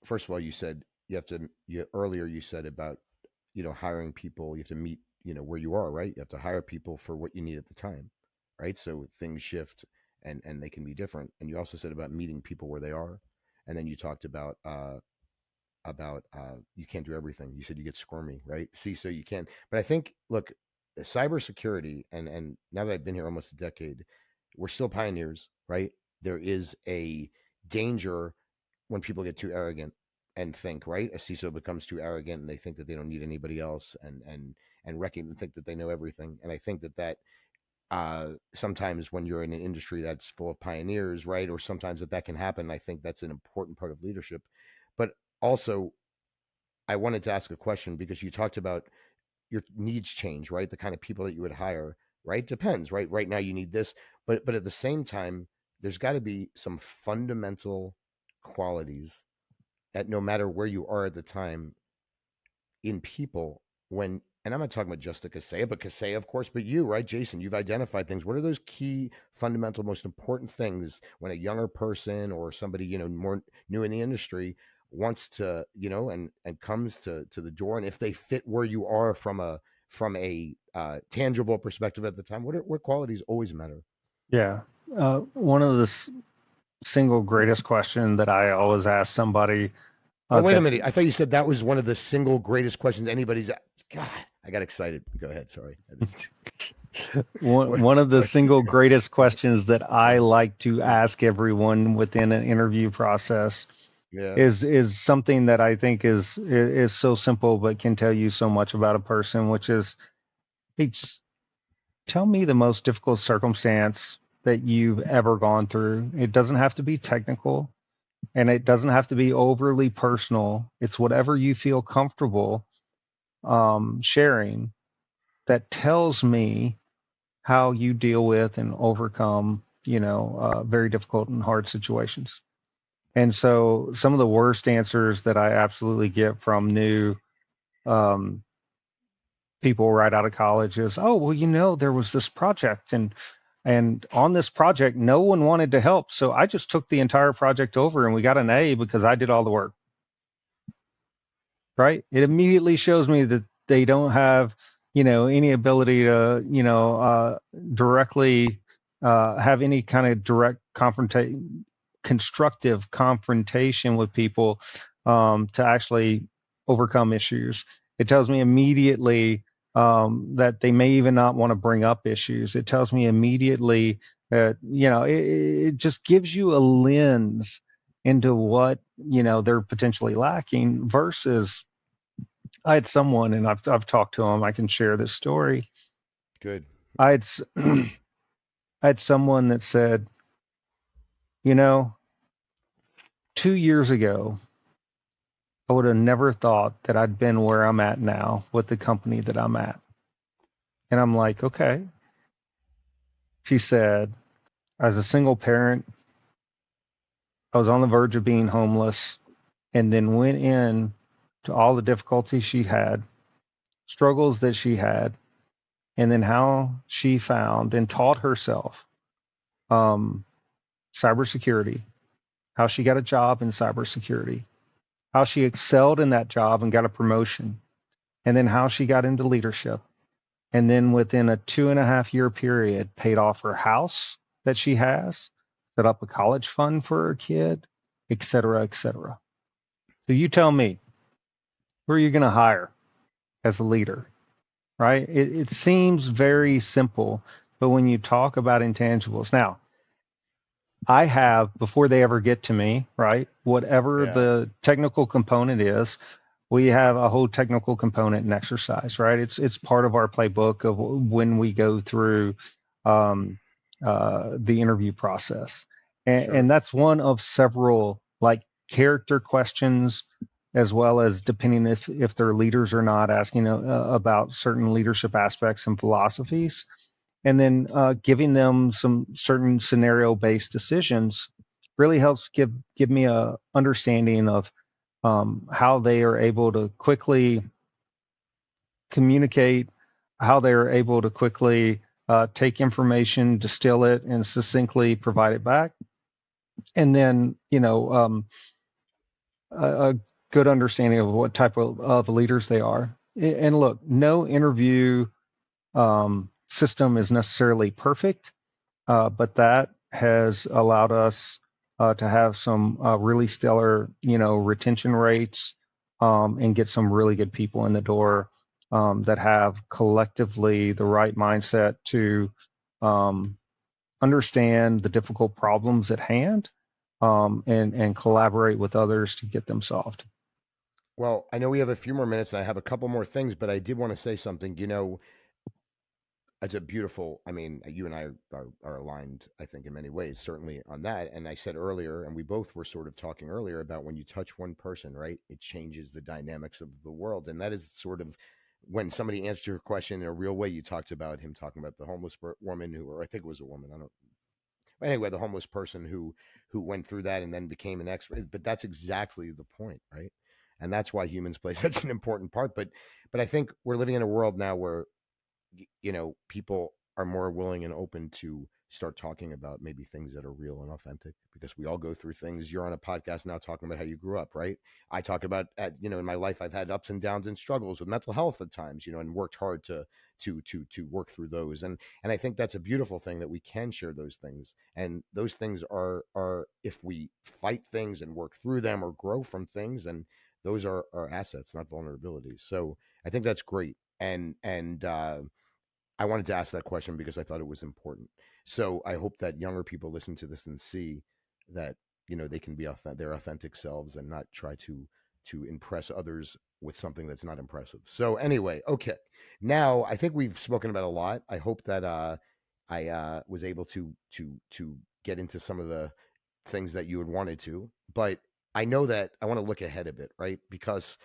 first of all, you said you have to, earlier you said about, hiring people, you have to meet, where you are, right? You have to hire people for what you need at the time, right? So things shift and they can be different. And you also said about meeting people where they are. And then you talked about you can't do everything. You said you get squirmy, right? See, so you can. But I think, look, cybersecurity, and now that I've been here almost a decade, we're still pioneers, right? There is a danger when people get too arrogant and think, right? A CISO becomes too arrogant and they think that they don't need anybody else, and think that they know everything. And I think that sometimes when you're in an industry that's full of pioneers, right, or sometimes that can happen. I think that's an important part of leadership. But also, I wanted to ask a question because you talked about your needs change, right? The kind of people that you would hire, right? Depends, right? Right now you need this, but at the same time, there's got to be some fundamental qualities that no matter where you are at the time in people when, and I'm not talking about just a Kaseya, but Kaseya, of course, but you, right, Jason, you've identified things. What are those key, fundamental, most important things when a younger person or somebody, more new in the industry wants to, and comes to the door, and if they fit where you are from a tangible perspective at the time, what qualities always matter? Yeah. One of the single greatest question that I always ask somebody Oh, wait a that minute. I thought you said that was one of the single greatest questions anybody's. God, I got excited. Go ahead. Sorry. I just, one, what? one of the What? single greatest questions that I Yeah. like to ask everyone within an interview process Yeah. is something that I think is so simple but can tell you so much about a person, which is, hey, just tell me the most difficult circumstance that you've ever gone through. It doesn't have to be technical and it doesn't have to be overly personal. It's whatever you feel comfortable sharing that tells me how you deal with and overcome, very difficult and hard situations. And so some of the worst answers that I absolutely get from new um, people right out of college is, oh, well, there was this project and on this project, no one wanted to help. So I just took the entire project over and we got an A because I did all the work, right? It immediately shows me that they don't have, any ability to, directly have any kind of direct confrontation, constructive confrontation with people to actually overcome issues. It tells me immediately that they may even not want to bring up issues. It tells me immediately that, it just gives you a lens into what, they're potentially lacking versus I had someone, and I've talked to him. I can share this story. Good. I had I had someone that said, you know, 2 years ago, I would have never thought that I'd been where I'm at now with the company that I'm at. And I'm like, okay. She said, as a single parent, I was on the verge of being homeless and then went in to all the difficulties she had, struggles that she had, and then how she found and taught herself um, cybersecurity, how she got a job in cybersecurity, how she excelled in that job and got a promotion, and then how she got into leadership. And then within a 2.5 year period, paid off her house that she has, set up a college fund for her kid, et cetera, et cetera. So you tell me, who are you going to hire as a leader, right? It seems very simple, but when you talk about intangibles, now I have, before they ever get to me, right? Whatever Yeah. the technical component is, we have a whole technical component and exercise, right? It's part of our playbook of when we go through um, the interview process, and Sure. that's one of several like character questions, as well as depending if they're leaders or not, asking about certain leadership aspects and philosophies, and then giving them some certain scenario based decisions really helps give me a understanding of how they are able to quickly communicate, how they are able to quickly take information, distill it, and succinctly provide it back, and then a good understanding of what type of leaders they are. And look, no interview system is necessarily perfect, but that has allowed us to have some really stellar, retention rates, and get some really good people in the door that have collectively the right mindset to um, understand the difficult problems at hand, and collaborate with others to get them solved. Well, I know we have a few more minutes and I have a couple more things, but I did want to say something. It's a beautiful, I mean, you and I are aligned, I think, in many ways, certainly on that. And I said earlier, and we both were sort of talking earlier about when you touch one person, right, it changes the dynamics of the world. And that is sort of when somebody answered your question in a real way. You talked about him talking about the homeless woman who, or I think it was a woman, I don't, anyway, the homeless person who went through that and then became an expert. But that's exactly the point, right? And that's why humans play such an important part. But I think we're living in a world now where people are more willing and open to start talking about maybe things that are real and authentic because we all go through things. You're on a podcast now talking about how you grew up, right? I talk about in my life I've had ups and downs and struggles with mental health at times, and worked hard to work through those. And I think that's a beautiful thing that we can share those things. And those things are if we fight things and work through them or grow from things, and those are assets, not vulnerabilities. So I think that's great. And I wanted to ask that question because I thought it was important. So I hope that younger people listen to this and see that they can be their authentic selves and not try to impress others with something that's not impressive. So anyway, okay. Now I think we've spoken about a lot. I hope that I was able to get into some of the things that you had wanted to, but I know that I want to look ahead a bit, right? Because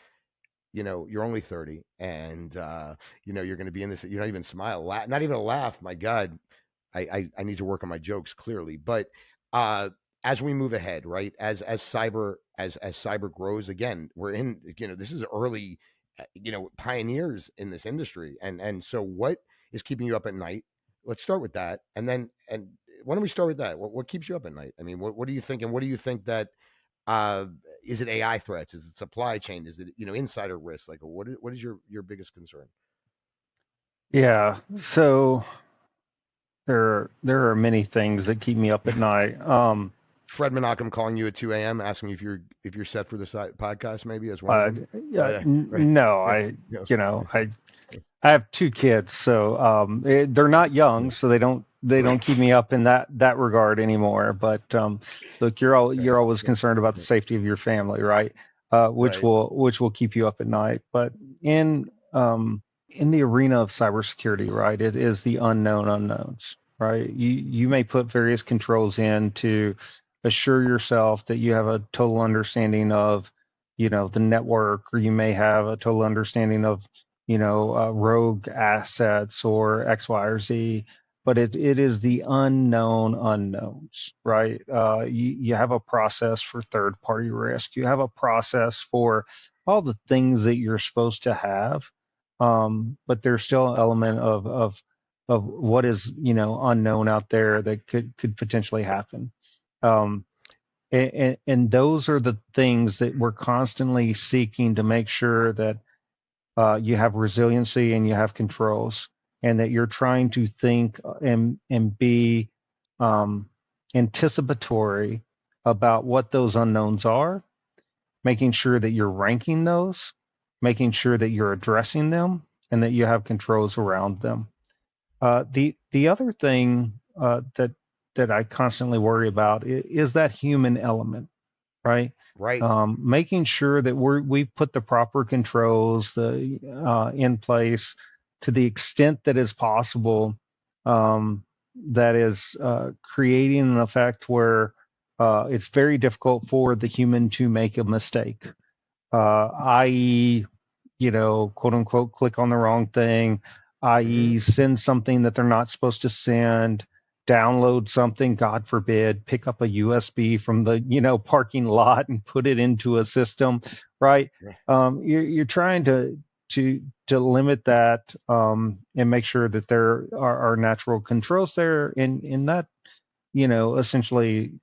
you're only 30 and you're going to be in this, you're not even not even a laugh. My God, I need to work on my jokes clearly, but uh as we move ahead, right, as cyber grows again, we're in, this is early, pioneers in this industry. And so what is keeping you up at night? Let's start with that. And why don't we start with that? What keeps you up at night? I mean, what do you think, and what do you think that uh, is it AI threats? Is it supply chain? Is it insider risk? Like, what is your biggest concern? Yeah, so there are many things that keep me up at night. Fred Menachem calling you at 2 a.m. asking if you're set for the podcast, maybe as one of Uh, them. yeah, Right, no, yeah, I, yeah, you know, I, I have two kids, so they're not young, Yeah. so they don't keep Right. me up in that regard anymore. But look, you're Right. always concerned about the safety of your family, right? Right. Which will keep you up at night. But in the arena of cybersecurity, right, it is the unknown unknowns, right? You may put various controls in to assure yourself that you have a total understanding of, the network, or you may have a total understanding of rogue assets or X, Y, or Z, but it is the unknown unknowns, right? You have a process for third party risk. You have a process for all the things that you're supposed to have, but there's still an element of what is unknown out there that could potentially happen. Um, and those are the things that we're constantly seeking to make sure that you have resiliency and you have controls, and that you're trying to think and be um, anticipatory about what those unknowns are, making sure that you're ranking those, making sure that you're addressing them, and that you have controls around them. The other thing that I constantly worry about is that human element, right? Right. Making sure that we put the proper controls in place to the extent that is possible. That is creating an effect where it's very difficult for the human to make a mistake, i.e., quote unquote, click on the wrong thing, Hmm. i.e., send something that they're not supposed to send, download something, God forbid, pick up a USB from the, parking lot and put it into a system, right? You're trying to limit that, and make sure that there are natural controls there, and that essentially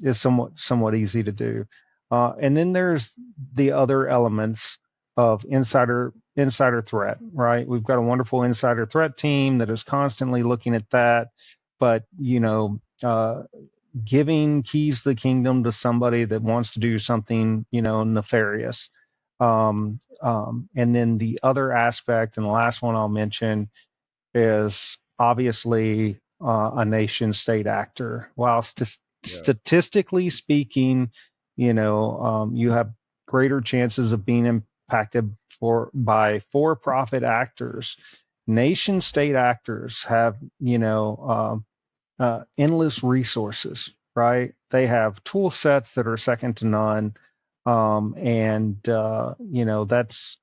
is somewhat easy to do. And then there's the other elements of insider threat, right? We've got a wonderful insider threat team that is constantly looking at that, but giving keys to the kingdom to somebody that wants to do something nefarious. And then the other aspect, and the last one I'll mention, is obviously a nation state actor. While Yeah. statistically speaking, you have greater chances of being impacted by for-profit actors. Nation state actors have, endless resources, right? They have tool sets that are second to none. And that's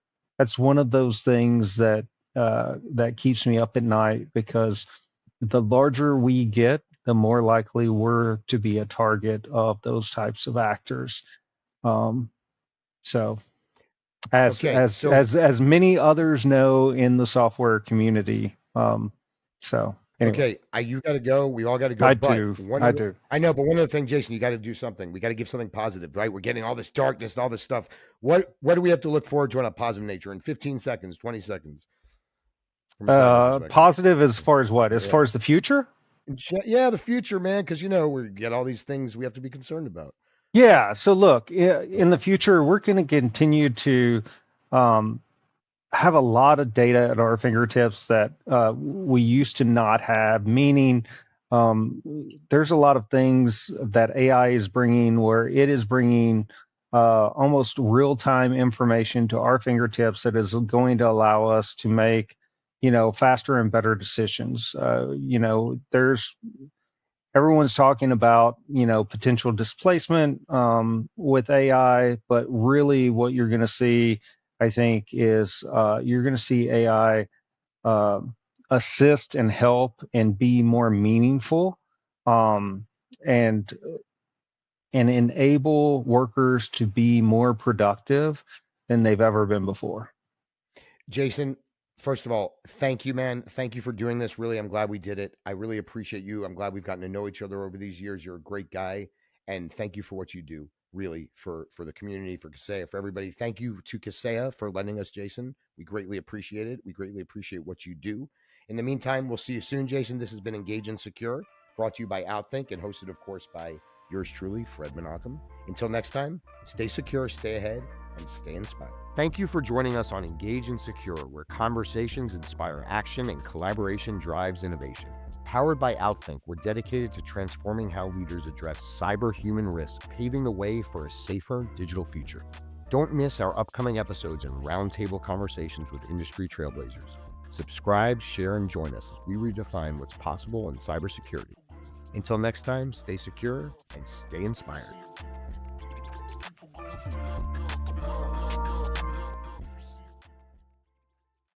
one of those things that keeps me up at night, because the larger we get, the more likely we're to be a target of those types of actors. Um, so as Okay. as So, as many others know in the software community. So anyway, okay, you got to go. We all got to go. I But do, one I of the, do. I know, but one other thing, Jason, you got to do something. We got to give something positive, right? We're getting all this darkness and all this stuff. What do we have to look forward to on a positive nature in 15 seconds, 20 seconds from a cyber perspective? Positive as far as what? As Yeah. far as the future? Yeah, the future, man, because we get all these things we have to be concerned about. Yeah. So look, in the future, we're going to continue to um, have a lot of data at our fingertips that we used to not have. Meaning, there's a lot of things that AI is bringing, where it is bringing almost real-time information to our fingertips that is going to allow us to make, faster and better decisions. There's everyone's talking about potential displacement with AI, but really what you're going to see, I think, is you're going to see AI uh, assist and help and be more meaningful, um, and enable workers to be more productive than they've ever been before. Jason, first of all, thank you, man. Thank you for doing this. Really, I'm glad we did it. I really appreciate you. I'm glad we've gotten to know each other over these years. You're a great guy, and thank you for what you do. Really, for the community, for Kaseya, for everybody. Thank you to Kaseya for lending us Jason. We greatly appreciate it. We greatly appreciate what you do. In the meantime, we'll see you soon, Jason. This has been Engage and Secure, brought to you by Outthink and hosted, of course, by yours truly, Fred Menachem. Until next time, stay secure, stay ahead, and stay inspired. Thank you for joining us on Engage and Secure, where conversations inspire action and collaboration drives innovation. Powered by Outthink, we're dedicated to transforming how leaders address cyber-human risk, paving the way for a safer digital future. Don't miss our upcoming episodes and roundtable conversations with industry trailblazers. Subscribe, share, and join us as we redefine what's possible in cybersecurity. Until next time, stay secure and stay inspired.